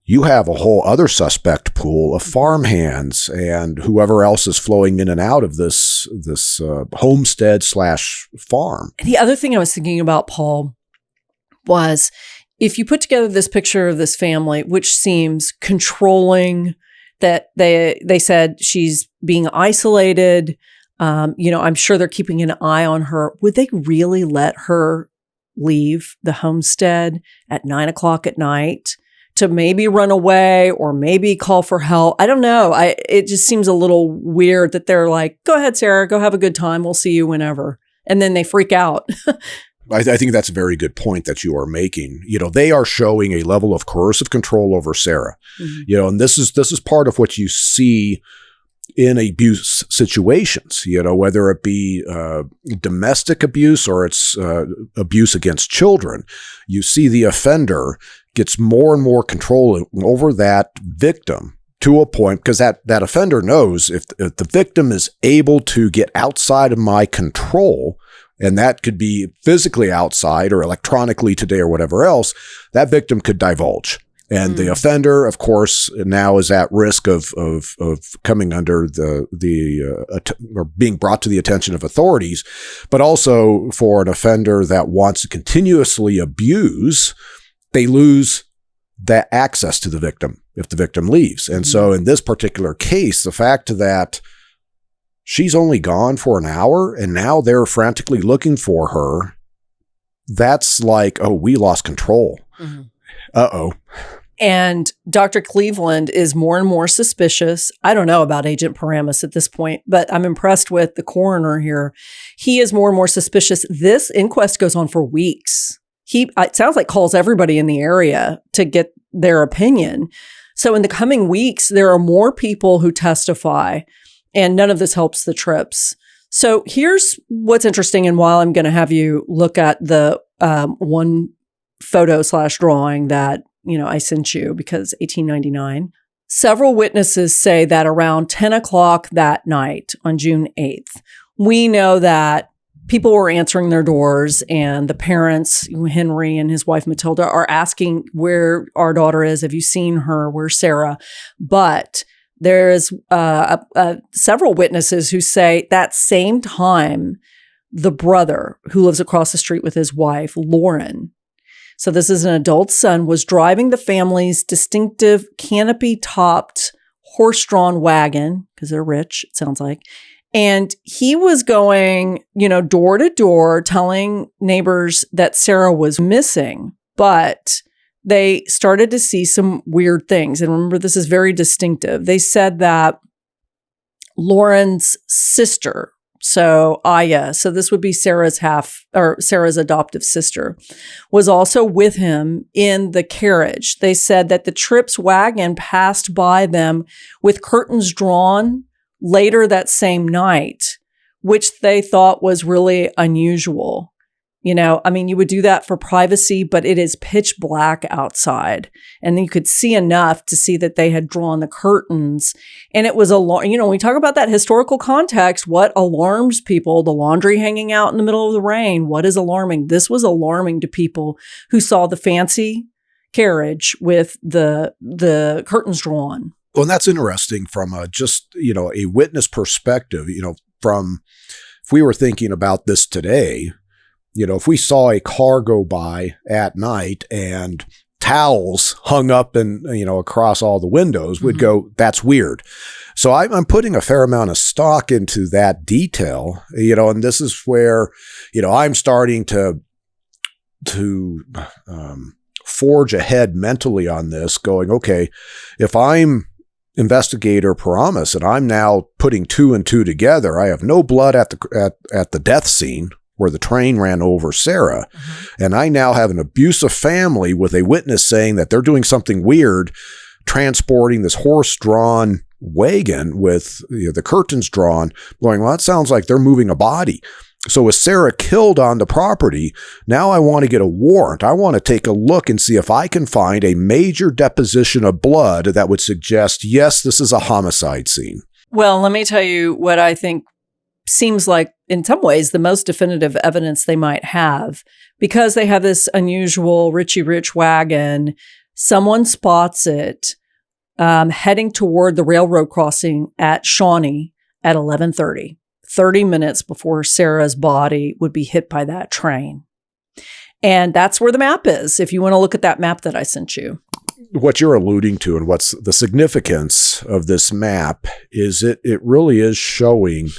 You have a whole other suspect pool of farmhands and whoever else is flowing in and out of this homestead / farm. The other thing I was thinking about, Paul, was if you put together this picture of this family, which seems controlling, that they said she's being isolated, I'm sure they're keeping an eye on her. Would they really let her leave the homestead at 9:00 at night to maybe run away or maybe call for help? I don't know. It just seems a little weird that they're like, go ahead, Sarah, go have a good time. We'll see you whenever. And then they freak out. I think that's a very good point that you are making. They are showing a level of coercive control over Sarah. And this is part of what you see in abuse situations, whether it be domestic abuse or it's abuse against children. You see the offender gets more and more control over that victim to a point, because that offender knows if the victim is able to get outside of my control, and that could be physically outside or electronically today or whatever else, that victim could divulge. And the offender, of course, now is at risk of coming under or being brought to the attention of authorities. But also for an offender that wants to continuously abuse, they lose that access to the victim if the victim leaves. And so in this particular case, the fact that she's only gone for an hour and now they're frantically looking for her, that's like, oh, we lost control. Uh-oh. And Dr. Cleveland is more and more suspicious. I don't know about Agent Paramus at this point, but I'm impressed with the coroner here. He is more and more suspicious. This inquest goes on for weeks. It sounds like calls everybody in the area to get their opinion. So in the coming weeks, there are more people who testify, and none of this helps the trips. So here's what's interesting. And while I'm going to have you look at the one photo / drawing that I sent you, because 1899. Several witnesses say that around 10 o'clock that night on June 8th, we know that people were answering their doors and the parents, Henry and his wife Matilda, are asking where our daughter is. Have you seen her? Where's Sarah? But there's several witnesses who say that same time, the brother who lives across the street with his wife, Lauren, so this is an adult son, was driving the family's distinctive canopy-topped horse-drawn wagon, because they're rich, it sounds like. And he was going, door to door, telling neighbors that Sarah was missing. But they started to see some weird things. And remember, this is very distinctive. They said that Lauren's sister, so Aya, so this would be Sarah's adoptive sister, was also with him in the carriage. They said that the Tripp's wagon passed by them with curtains drawn later that same night, which they thought was really unusual. You would do that for privacy, but it is pitch black outside. And you could see enough to see that they had drawn the curtains. And it was when we talk about that historical context, what alarms people, the laundry hanging out in the middle of the rain, what is alarming? This was alarming to people who saw the fancy carriage with the curtains drawn. Well, and that's interesting from a witness perspective, if we were thinking about this today, if we saw a car go by at night and towels hung up and, across all the windows, we'd go, that's weird. So I'm putting a fair amount of stock into that detail, and this is where, I'm starting to forge ahead mentally on this, going, okay, if I'm investigator Paramus and I'm now putting 2 and 2 together, I have no blood at the death scene. where the train ran over Sarah. And I now have an abusive family with a witness saying that they're doing something weird, transporting this horse-drawn wagon with the curtains drawn, going, well, that sounds like they're moving a body. So with Sarah killed on the property, now I want to get a warrant. I want to take a look and see if I can find a major deposition of blood that would suggest, yes, this is a homicide scene. Well, let me tell you what I think seems like, in some ways, the most definitive evidence they might have. Because they have this unusual Richie Rich wagon, someone spots it heading toward the railroad crossing at Shawnee at 11:30. 30 minutes before Sarah's body would be hit by that train. And that's where the map is, if you want to look at that map that I sent you. What you're alluding to and what's the significance of this map is it really is showing,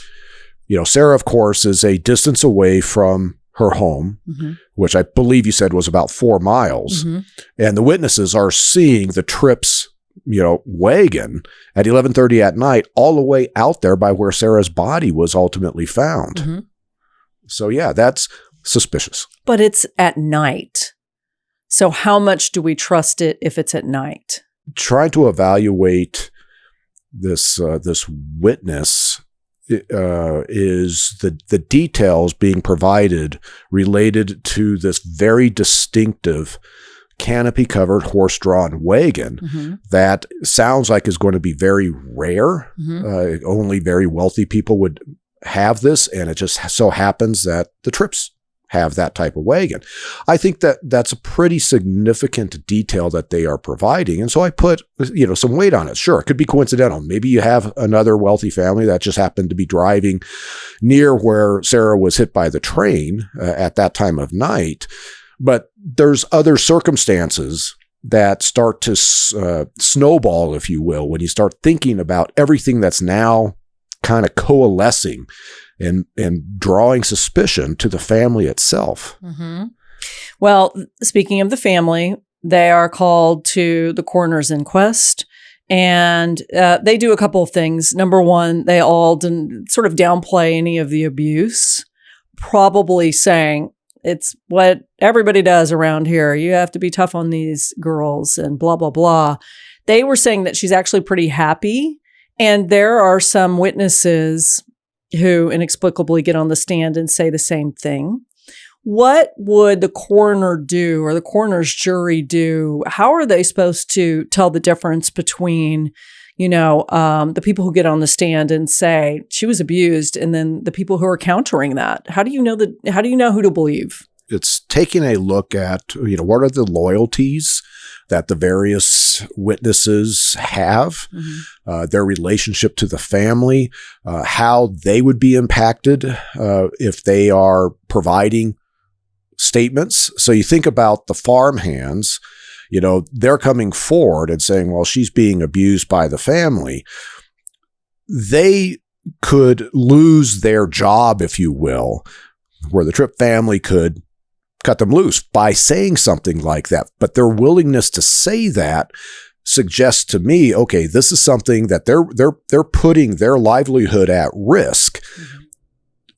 Sarah, of course, is a distance away from her home, which I believe you said was about 4 miles. And the witnesses are seeing the Tripp's wagon at 11:30 at night, all the way out there by where Sarah's body was ultimately found. So yeah, that's suspicious. But it's at night. So how much do we trust it if it's at night? Trying to evaluate this witness is the details being provided related to this very distinctive canopy-covered horse-drawn wagon that sounds like is going to be very rare. Only very wealthy people would have this, and it just so happens that the Tripps have that type of wagon. I think that that's a pretty significant detail that they are providing, and so I put some weight on it. Sure, it could be coincidental. Maybe you have another wealthy family that just happened to be driving near where Sarah was hit by the train at that time of night. But there's other circumstances that start to snowball, if you will, when you start thinking about everything that's now kind of coalescing and drawing suspicion to the family itself. Well, speaking of the family, they are called to the coroner's inquest, and they do a couple of things. Number one, they all sort of downplay any of the abuse, probably saying, it's what everybody does around here. You have to be tough on these girls and blah, blah, blah. They were saying that she's actually pretty happy. And there are some witnesses who inexplicably get on the stand and say the same thing. What would the coroner do or the coroner's jury do? How are they supposed to tell the difference between the people who get on the stand and say she was abused, and then the people who are countering that? How do you know who to believe? It's taking a look at, what are the loyalties that the various witnesses have, their relationship to the family, how they would be impacted if they are providing statements. So you think about the farmhands, they're coming forward and saying, well, she's being abused by the family. They could lose their job, if you will, where the Tripp family could cut them loose by saying something like that. But their willingness to say that suggests to me, okay, this is something that they're putting their livelihood at risk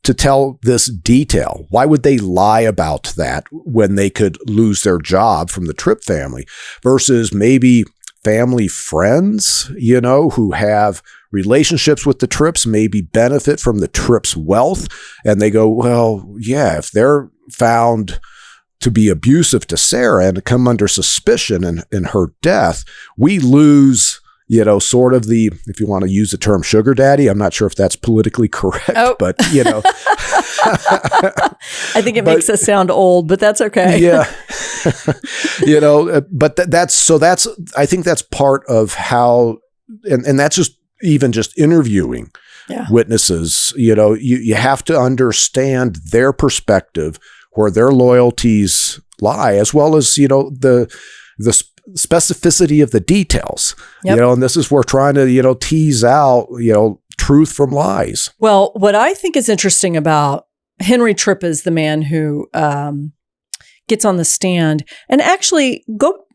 to tell this detail. Why would they lie about that when they could lose their job from the Tripp family versus maybe family friends, who have relationships with the Tripps, maybe benefit from the Tripps' wealth. And they go, well, yeah, if they're found to be abusive to Sarah and come under suspicion in her death, we lose, sort of the, if you want to use the term sugar daddy, I'm not sure if that's politically correct, but, I think it makes us sound old, but that's okay. Yeah. But I think that's part of how, and that's just interviewing witnesses, you have to understand their perspective, where their loyalties lie, as well as, the specificity of the details, and this is where trying to, tease out, truth from lies. Well, what I think is interesting about Henry Tripp is the man who gets on the stand. And actually,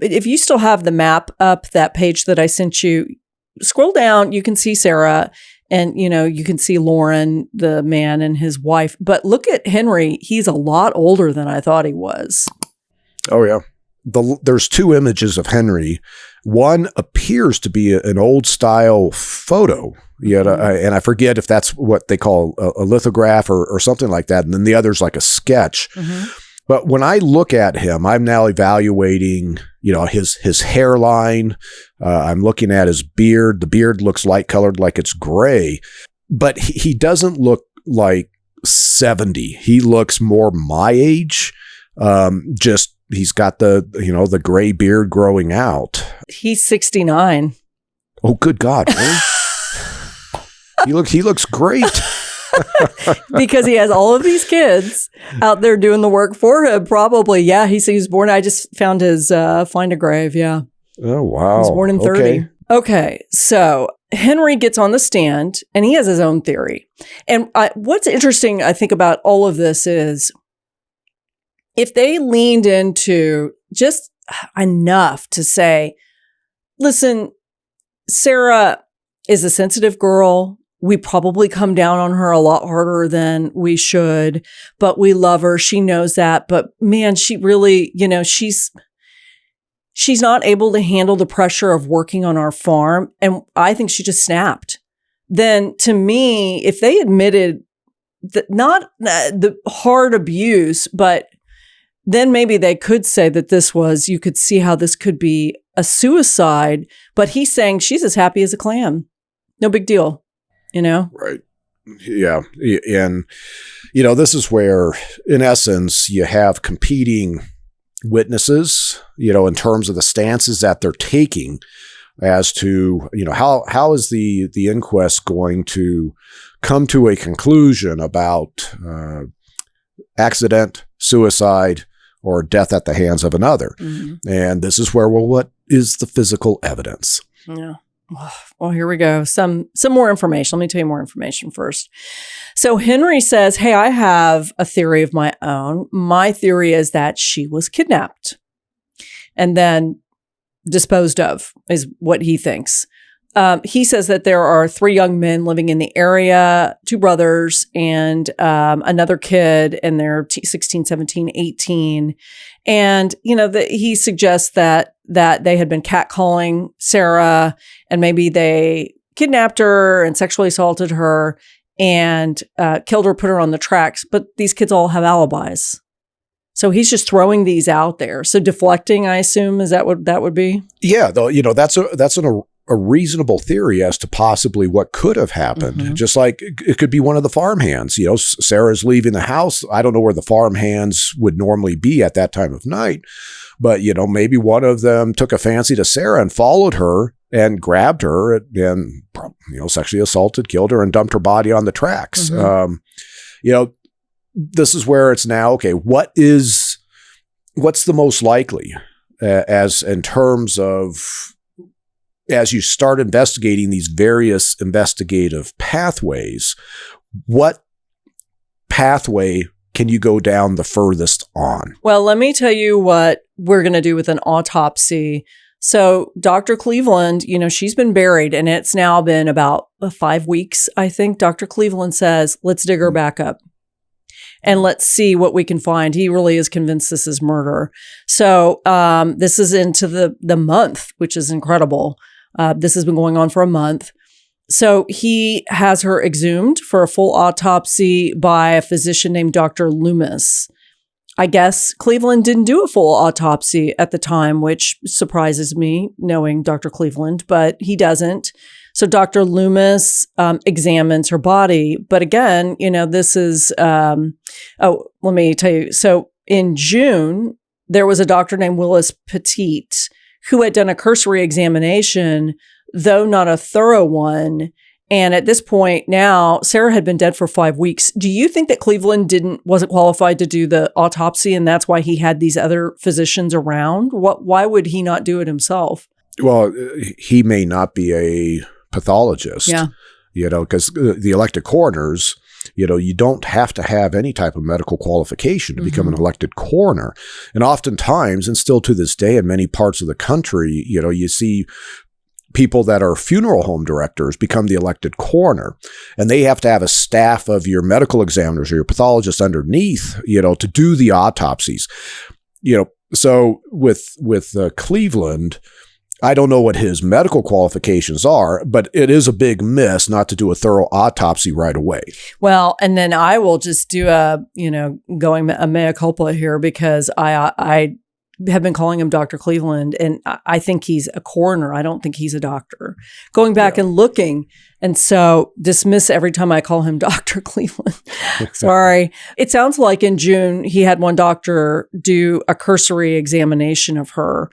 if you still have the map up, that page that I sent you, scroll down, you can see Sarah. And, you can see Lauren, the man, and his wife. But look at Henry. He's a lot older than I thought he was. Oh, yeah. There's two images of Henry. One appears to be an old style photo, and I forget if that's what they call a lithograph or something like that. And then the other's like a sketch. Mm-hmm. But when I look at him, I'm now evaluating, his hairline. I'm looking at his beard. The beard looks light colored, like it's gray, but he doesn't look like 70. He looks more my age. He's got the gray beard growing out. He's 69. Oh, good God. Really? He looks great. Because he has all of these kids out there doing the work for him. Probably. Yeah. He was born. I just found his find a grave. Yeah. Oh, wow. He was born in 30. Okay. So Henry gets on the stand and he has his own theory. And what's interesting, I think, about all of this is if they leaned into just enough to say, listen, Sarah is a sensitive girl. We probably come down on her a lot harder than we should, but we love her. She knows that. But man, she really, she's not able to handle the pressure of working on our farm. And I think she just snapped. Then to me, if they admitted that not the hard abuse, but then maybe they could say that you could see how this could be a suicide. But he's saying she's as happy as a clam. No big deal. Right. Yeah. And, this is where, in essence, you have competing witnesses, in terms of the stances that they're taking as to, how is the inquest going to come to a conclusion about accident, suicide, or death at the hands of another. Mm-hmm. And this is where, what is the physical evidence? Yeah. Well, here we go. Some more information. Let me tell you more information first. So Henry says, hey, I have a theory of my own. My theory is that she was kidnapped and then disposed of, is what he thinks. He says that there are 3 young men living in the area, 2 brothers and another kid, and they're 16, 17, 18. And, he suggests that they had been catcalling Sarah and maybe they kidnapped her and sexually assaulted her and killed her, put her on the tracks. But these kids all have alibis. So he's just throwing these out there. So deflecting, I assume, is that what that would be? Yeah, though, that's a reasonable theory as to possibly what could have happened. Mm-hmm. Just like it could be one of the farmhands. Sarah's leaving the house. I don't know where the farmhands would normally be at that time of night, but maybe one of them took a fancy to Sarah and followed her and grabbed her and sexually assaulted, killed her, and dumped her body on the tracks. Mm-hmm. This is where it's now, okay, what's the most likely as in terms of, as you start investigating these various investigative pathways, what pathway can you go down the furthest on? Well, let me tell you what we're going to do with an autopsy. So Dr. Cleveland, she's been buried and it's now been about 5 weeks, I think. Dr. Cleveland says, let's dig her back up and let's see what we can find. He really is convinced this is murder. So this is into the month, which is incredible. This has been going on for a month. So he has her exhumed for a full autopsy by a physician named Dr. Loomis. I guess Cleveland didn't do a full autopsy at the time, which surprises me, knowing Dr. Cleveland, but he doesn't. So Dr. Loomis examines her body. But again, this is, let me tell you. So in June, there was a doctor named Willis Petite who had done a cursory examination, though not a thorough one. And at this point now, Sarah had been dead for 5 weeks. Do you think that Cleveland wasn't qualified to do the autopsy, and that's why he had these other physicians around? Why would he not do it himself? Well, he may not be a pathologist, because the elected coroners, you don't have to have any type of medical qualification to become an elected coroner. And oftentimes, and still to this day in many parts of the country, you see people that are funeral home directors become the elected coroner, and they have to have a staff of your medical examiners or your pathologists underneath, to do the autopsies. So with Cleveland, I don't know what his medical qualifications are, but it is a big miss not to do a thorough autopsy right away. Well, and then I will just do going a mea culpa here, because I have been calling him Dr. Cleveland, and I think he's a coroner. I don't think he's a doctor. Going back and looking, and so dismiss every time I call him Dr. Cleveland. Sorry. It sounds like in June, he had one doctor do a cursory examination of her.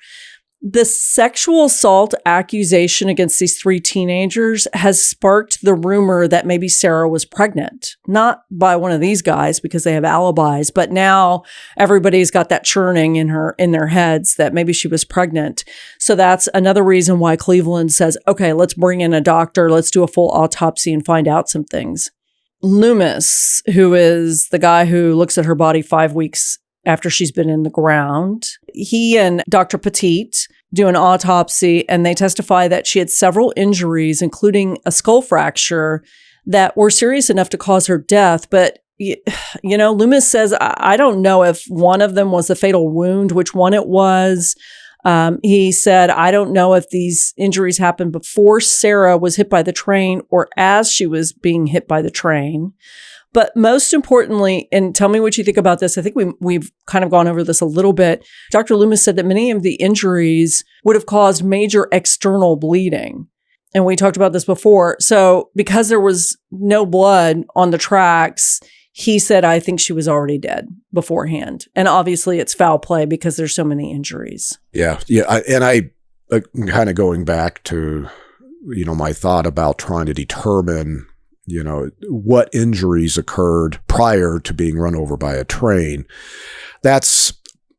The sexual assault accusation against these 3 teenagers has sparked the rumor that maybe Sarah was pregnant, not by one of these guys because they have alibis, but now everybody's got that churning in their heads that maybe she was pregnant. So that's another reason why Cleveland says, okay, let's bring in a doctor, let's do a full autopsy and find out some things. Loomis, who is the guy who looks at her body 5 weeks after she's been in the ground, he and Dr. Petit do an autopsy, and they testify that she had several injuries, including a skull fracture, that were serious enough to cause her death. But, Loomis says, I don't know if one of them was the fatal wound, which one it was. He said, I don't know if these injuries happened before Sarah was hit by the train or as she was being hit by the train. But most importantly, and tell me what you think about this, I think we've kind of gone over this a little bit. Dr. Loomis said that many of the injuries would have caused major external bleeding. And we talked about this before. So because there was no blood on the tracks, he said, I think she was already dead beforehand. And obviously it's foul play because there's so many injuries. Yeah. I kind of going back to, my thought about trying to determine what injuries occurred prior to being run over by a train. That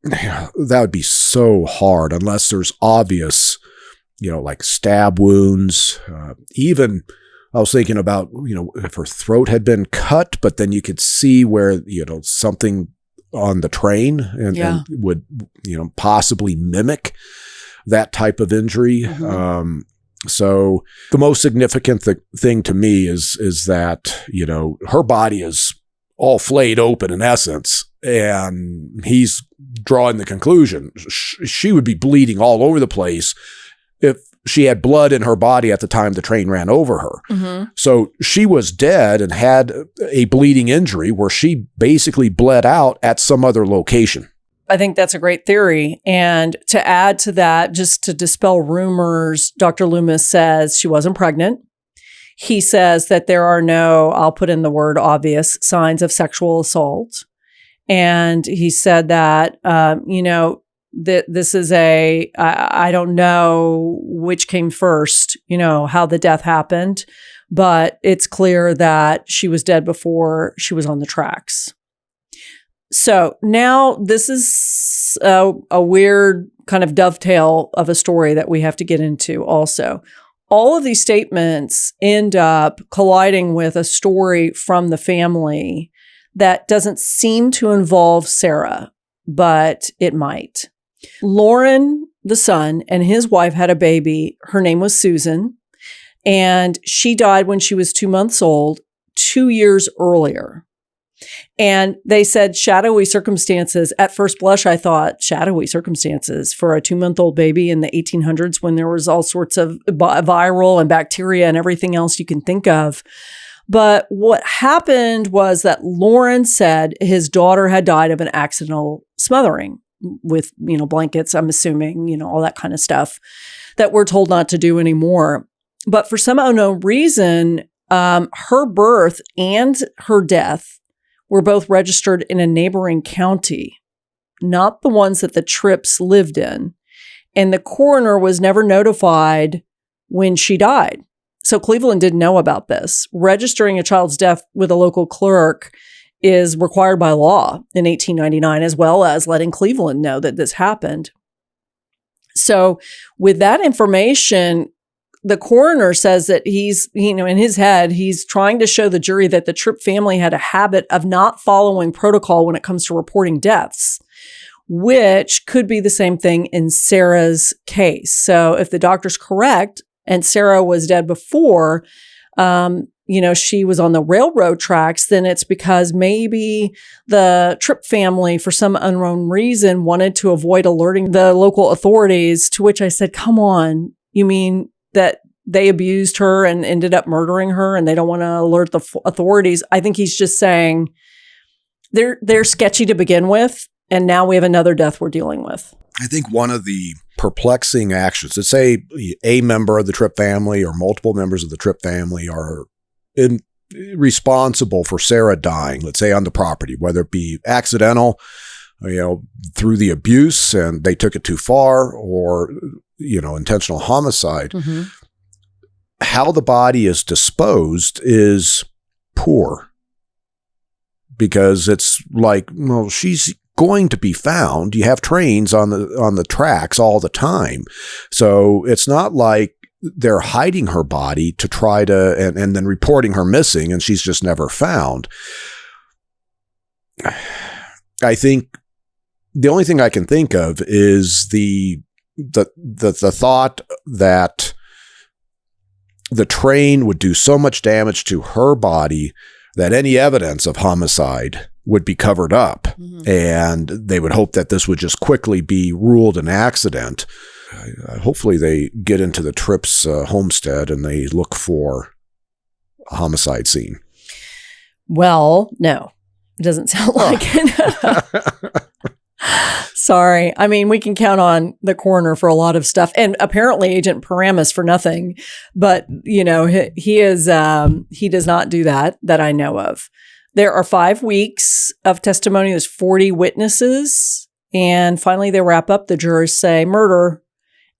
would be so hard unless there's obvious, like stab wounds. Even I was thinking about, if her throat had been cut, but then you could see where, something on the train and would, possibly mimic that type of injury. Mm-hmm. So the most significant thing to me is that, her body is all flayed open in essence, and he's drawing the conclusion she would be bleeding all over the place if she had blood in her body at the time the train ran over her. Mm-hmm. So she was dead and had a bleeding injury where she basically bled out at some other location. I think that's a great theory. And to add to that, just to dispel rumors, Dr. Loomis says she wasn't pregnant. He says that there are no, I'll put in the word obvious, signs of sexual assault. And he said that, that this is I don't know which came first, how the death happened, but it's clear that she was dead before she was on the tracks. So now this is a weird kind of dovetail of a story that we have to get into also. All of these statements end up colliding with a story from the family that doesn't seem to involve Sarah, but it might. Lauren, the son, and his wife had a baby. Her name was Susan, and she died when she was 2 months old, 2 years earlier. And they said shadowy circumstances. At first blush, I thought shadowy circumstances for a 2-month-old baby in the 1800s when there was all sorts of viral and bacteria and everything else you can think of. But what happened was that Lauren said his daughter had died of an accidental smothering with, blankets, I'm assuming, all that kind of stuff that we're told not to do anymore. But for some unknown reason, her birth and her death were both registered in a neighboring county, not the ones that the Tripps lived in. And the coroner was never notified when she died. So Cleveland didn't know about this. Registering a child's death with a local clerk is required by law in 1899, as well as letting Cleveland know that this happened. So with that information, the coroner says that he's, in his head, he's trying to show the jury that the Tripp family had a habit of not following protocol when it comes to reporting deaths, which could be the same thing in Sarah's case. So if the doctor's correct and Sarah was dead before, she was on the railroad tracks, then it's because maybe the Tripp family, for some unknown reason, wanted to avoid alerting the local authorities, to which I said, come on, you mean that they abused her and ended up murdering her and they don't want to alert the authorities? I think he's just saying they're sketchy to begin with, and now we have another death we're dealing with. I think one of the perplexing actions, let's say a member of the Tripp family or multiple members of the Tripp family are responsible for Sarah dying, let's say on the property, whether it be accidental, through the abuse and they took it too far, or, intentional homicide. Mm-hmm. How the body is disposed is poor, because it's like, well, she's going to be found. You have trains on the tracks all the time. So it's not like they're hiding her body to try to, and then reporting her missing and she's just never found. I think the only thing I can think of is the thought that the train would do so much damage to her body that any evidence of homicide would be covered up. Mm-hmm. And they would hope that this would just quickly be ruled an accident. Hopefully they get into the Tripp's homestead and they look for a homicide scene. Well, no, it doesn't sound like it. Sorry. I mean, we can count on the coroner for a lot of stuff, and apparently Agent Paramus for nothing, but he does not do that I know of. There are 5 weeks of testimony. There's 40 witnesses. And finally they wrap up. The jurors say murder.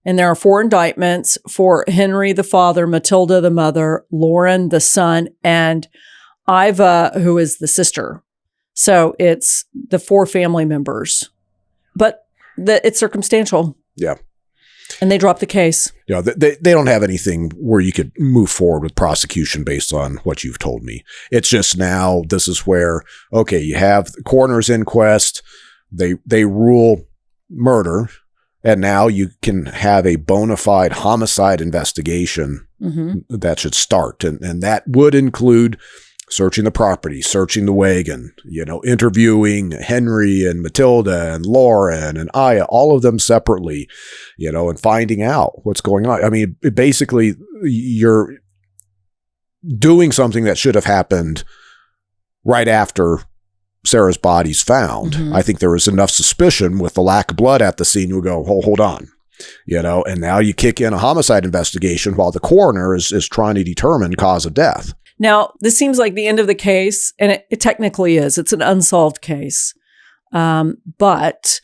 And there are 4 indictments for Henry, the father, Matilda, the mother, Lauren, the son, and Iva, who is the sister. So it's the 4 family members, but it's circumstantial. Yeah. And they drop the case. Yeah, they don't have anything where you could move forward with prosecution based on what you've told me. It's just now, this is where, okay, you have the coroner's inquest, they rule murder, and now you can have a bona fide homicide investigation that should start. And that would include searching the property, searching the wagon, interviewing Henry and Matilda and Lauren and Aya, all of them separately, and finding out what's going on. I mean, basically, you're doing something that should have happened right after Sarah's body's found. Mm-hmm. I think there was enough suspicion with the lack of blood at the scene. You go, hold on, and now you kick in a homicide investigation while the coroner is trying to determine cause of death. Now, this seems like the end of the case, and it technically is. It's an unsolved case. But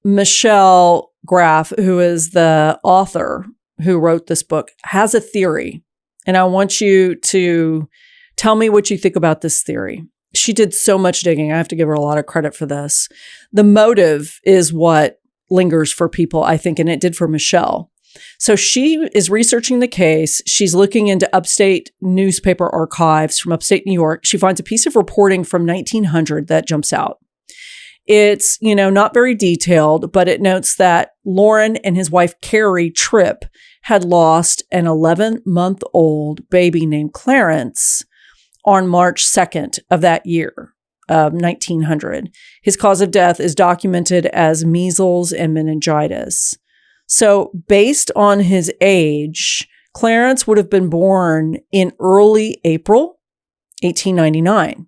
Michelle Graff, who is the author who wrote this book, has a theory. And I want you to tell me what you think about this theory. She did so much digging. I have to give her a lot of credit for this. The motive is what lingers for people, I think, and it did for Michelle. So she is researching the case. She's looking into upstate newspaper archives from upstate New York. She finds a piece of reporting from 1900 that jumps out. It's, not very detailed, but it notes that Lauren and his wife, Carrie Tripp, had lost an 11-month-old baby named Clarence on March 2nd of that year, of 1900. His cause of death is documented as measles and meningitis. So based on his age, Clarence would have been born in early April, 1899.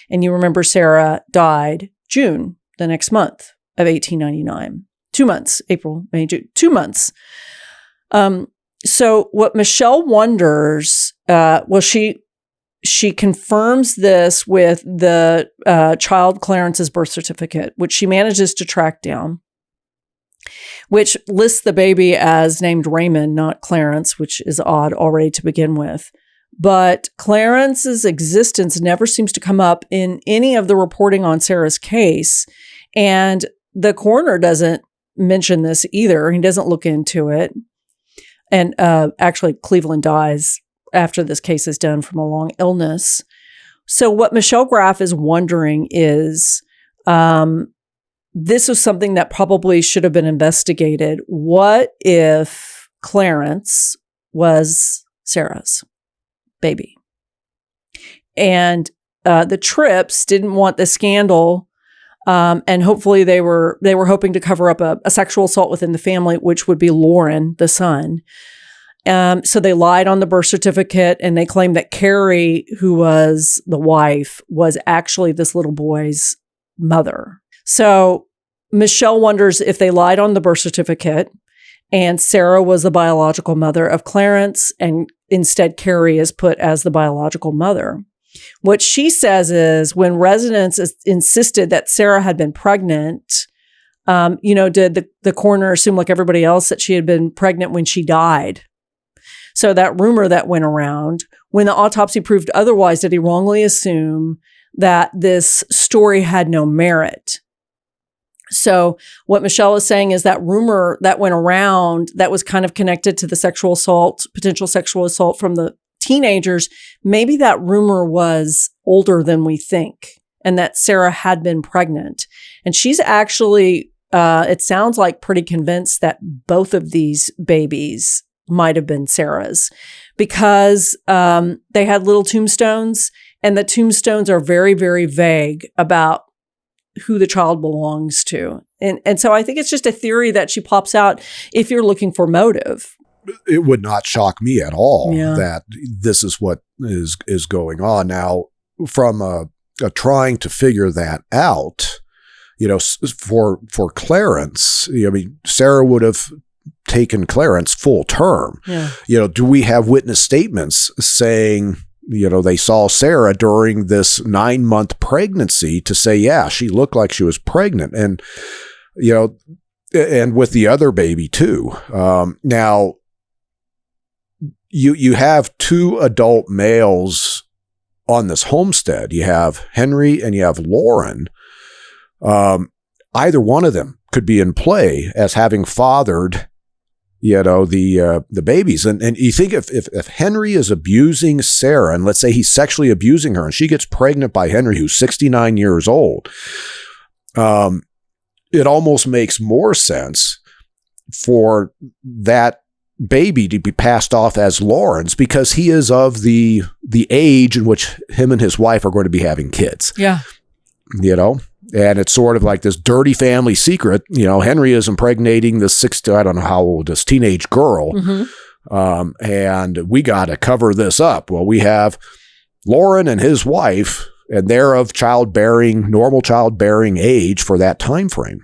And you remember Sarah died June, the next month of 1899. 2 months, April, May, June, 2 months. So what Michelle wonders, she confirms this with the child Clarence's birth certificate, which she manages to track down, which lists the baby as named Raymond, not Clarence, which is odd already to begin with. But Clarence's existence never seems to come up in any of the reporting on Sarah's case. And the coroner doesn't mention this either. He doesn't look into it. And actually, Cleveland dies after this case is done from a long illness. So what Michelle Graff is wondering is, this was something that probably should have been investigated. What if Clarence was Sarah's baby. And the Tripps didn't want the scandal, and hopefully they were hoping to cover up a sexual assault within the family, which would be Lauren, the son. So they lied on the birth certificate, and they claimed that Carrie, who was the wife, was actually this little boy's mother. So Michelle wonders if they lied on the birth certificate and Sarah was the biological mother of Clarence, and instead Carrie is put as the biological mother. What she says is when residents insisted that Sarah had been pregnant, did the coroner assume, like everybody else, that she had been pregnant when she died? So that rumor that went around, when the autopsy proved otherwise, did he wrongly assume that this story had no merit? So what Michelle is saying is that rumor that went around that was kind of connected to the sexual assault, potential sexual assault from the teenagers, maybe that rumor was older than we think, and that Sarah had been pregnant. And she's actually, it sounds like, pretty convinced that both of these babies might have been Sarah's, because they had little tombstones, and the tombstones are very, very vague about who the child belongs to. And so I think it's just a theory that she pops out if you're looking for motive. It would not shock me at all that this is what is going on. Now, from a trying to figure that out, for Clarence, Sarah would have taken Clarence full term. Yeah. Do we have witness statements saying, they saw Sarah during this 9-month pregnancy to say, yeah, she looked like she was pregnant. And, and with the other baby too. Now, you have 2 adult males on this homestead. You have Henry and you have Lauren. Either one of them could be in play as having fathered the babies. And you think if Henry is abusing Sarah, and let's say he's sexually abusing her, and she gets pregnant by Henry, who's 69 years old, it almost makes more sense for that baby to be passed off as Lauren's, because he is of the age in which him and his wife are going to be having kids. Yeah. And it's sort of like this dirty family secret. Henry is impregnating this I don't know how old, this teenage girl. Mm-hmm. And we got to cover this up. Well, we have Lauren and his wife, and they're of normal childbearing age for that time frame.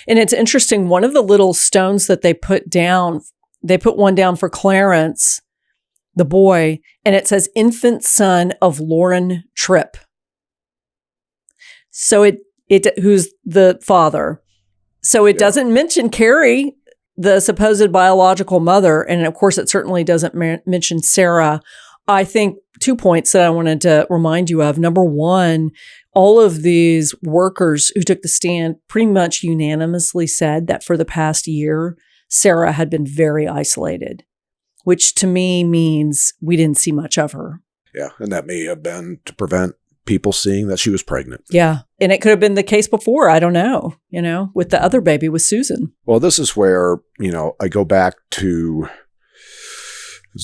And it's interesting. One of the little stones that they put one down for Clarence, the boy, and it says infant son of Lauren Tripp. So it who's the father. So it doesn't mention Carrie, the supposed biological mother. And of course, it certainly doesn't mention Sarah. I think 2 points that I wanted to remind you of. Number one, all of these workers who took the stand pretty much unanimously said that for the past year, Sarah had been very isolated, which to me means we didn't see much of her. Yeah. And that may have been to prevent people seeing that she was pregnant. Yeah. And it could have been the case before. I don't know, with the other baby with Susan. Well, this is where, I go back to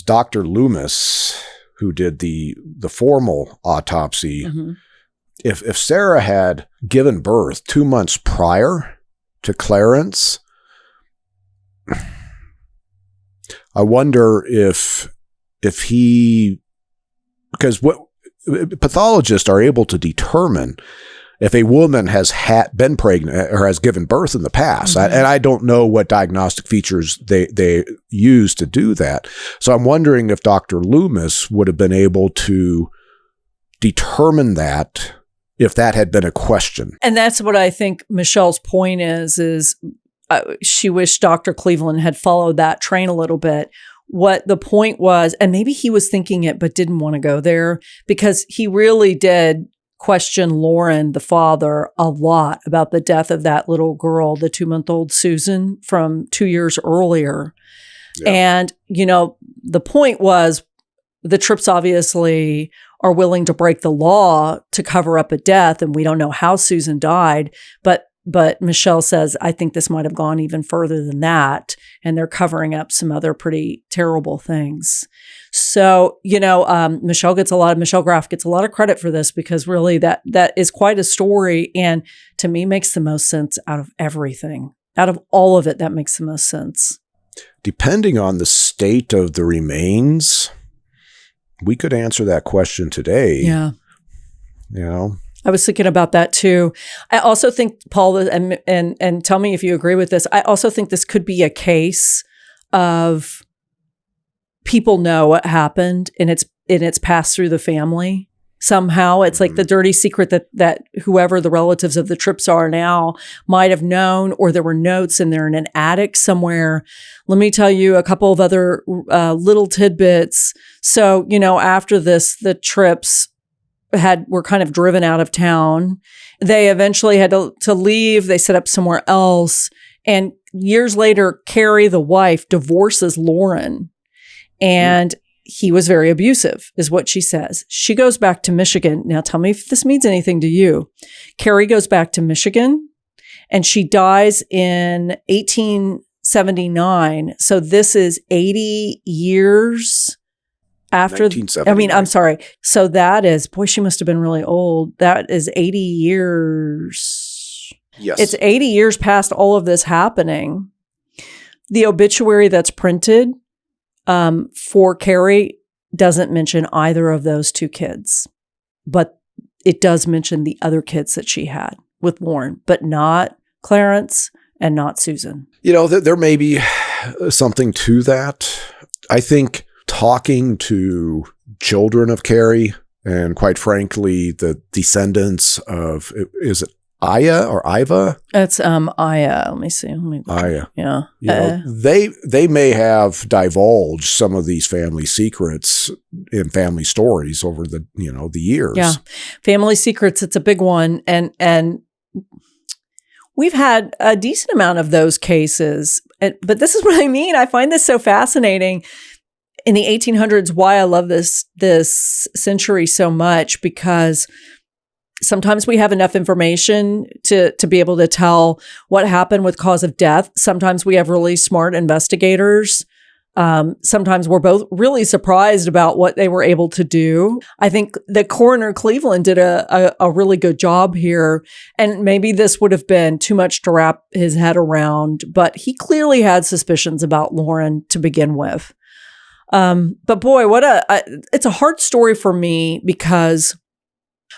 Dr. Loomis, who did the formal autopsy. Mm-hmm. If Sarah had given birth 2 months prior to Clarence, I wonder if he, because what pathologists are able to determine if a woman has been pregnant or has given birth in the past. Mm-hmm. And I don't know what diagnostic features they use to do that. So I'm wondering if Dr. Loomis would have been able to determine that if that had been a question. And that's what I think Michelle's point is she wished Dr. Cleveland had followed that train a little bit. What the point was, and maybe he was thinking it but didn't want to go there, because he really did question Lauren, the father, a lot about the death of that little girl, the 2-month-old Susan from 2 years earlier. Yeah. And, the point was the Tripps obviously are willing to break the law to cover up a death, and we don't know how Susan died, but But Michelle says, I think this might have gone even further than that. And they're covering up some other pretty terrible things. So, Michelle Graff gets a lot of credit for this, because really that is quite a story. And to me, makes the most sense out of everything. Out of all of it, that makes the most sense. Depending on the state of the remains, we could answer that question today. Yeah. I was thinking about that too. I also think, Paul, and tell me if you agree with this, I also think this could be a case of people know what happened and it's passed through the family. Somehow it's like the dirty secret that whoever the relatives of the Tripps are now might have known, or there were notes and they're in an attic somewhere. Let me tell you a couple of other little tidbits. So, after this, the Tripps were kind of driven out of town. They eventually had to leave. They set up somewhere else. And years later, Carrie, the wife, divorces Lauren. And he was very abusive, is what she says. She goes back to Michigan. Now, tell me if this means anything to you. Carrie goes back to Michigan, and she dies in 1879. So this is 80 years after. I'm sorry. So that is, boy, she must have been really old. That is 80 years. Yes. It's 80 years past all of this happening. The obituary that's printed for Carrie doesn't mention either of those two kids, but it does mention the other kids that she had with Lauren, but not Clarence and not Susan. There may be something to that. I think talking to children of Carrie, and quite frankly, the descendants of, is it Aya or Iva? It's Aya. Let me see. Aya. Yeah. They may have divulged some of these family secrets in family stories over the years. Yeah. Family secrets, it's a big one. And we've had a decent amount of those cases. But this is what I mean. I find this so fascinating. In the 1800s, why I love this century so much, because sometimes we have enough information to be able to tell what happened with cause of death. Sometimes we have really smart investigators. Sometimes we're both really surprised about what they were able to do. I think the coroner Cleveland did a really good job here. And maybe this would have been too much to wrap his head around, but he clearly had suspicions about Lauren to begin with. But boy, it's a hard story for me, because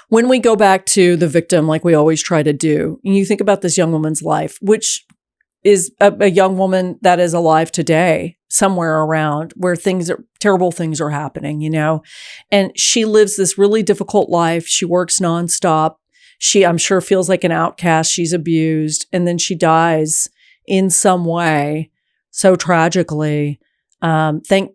when we go back to the victim, like we always try to do, and you think about this young woman's life, which is a young woman that is alive today, somewhere around where terrible things are happening, and she lives this really difficult life. She works nonstop. She, I'm sure, feels like an outcast. She's abused. And then she dies in some way, so tragically. Thank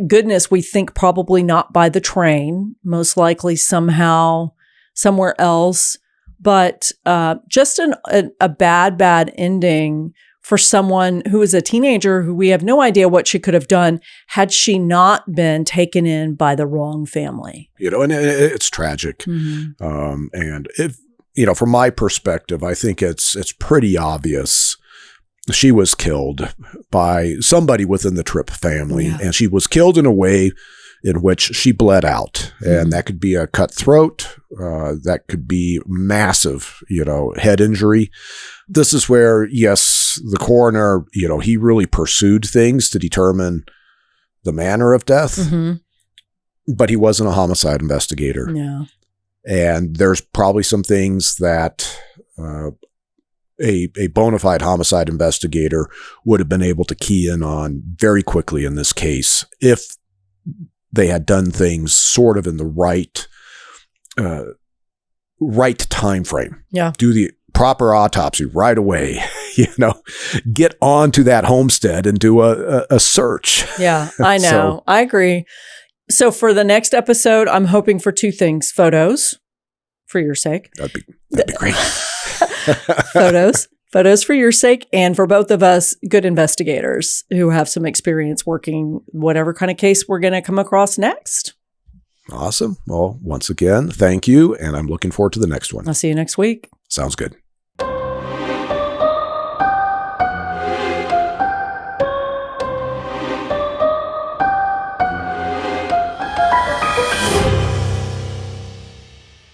goodness, we think probably not by the train, most likely somehow somewhere else, but just a bad ending for someone who is a teenager who we have no idea what she could have done had she not been taken in by the wrong family. And it's tragic. Mm-hmm. And if, from my perspective, I think it's pretty obvious she was killed by somebody within the Tripp family, and she was killed in a way in which she bled out. And that could be a cut throat. That could be massive, head injury. This is where, yes, the coroner, he really pursued things to determine the manner of death, but he wasn't a homicide investigator. Yeah. And there's probably some things that a bona fide homicide investigator would have been able to key in on very quickly in this case if they had done things sort of in the right time frame. Yeah. Do the proper autopsy right away, get onto that homestead and do a search. Yeah, I know. So, I agree. So for the next episode, I'm hoping for two things: photos, for your sake. That'd be great. Photos for your sake, and for both of us, good investigators who have some experience working whatever kind of case we're going to come across next. Awesome. Well, once again, thank you, and I'm looking forward to the next one. I'll see you next week. Sounds good.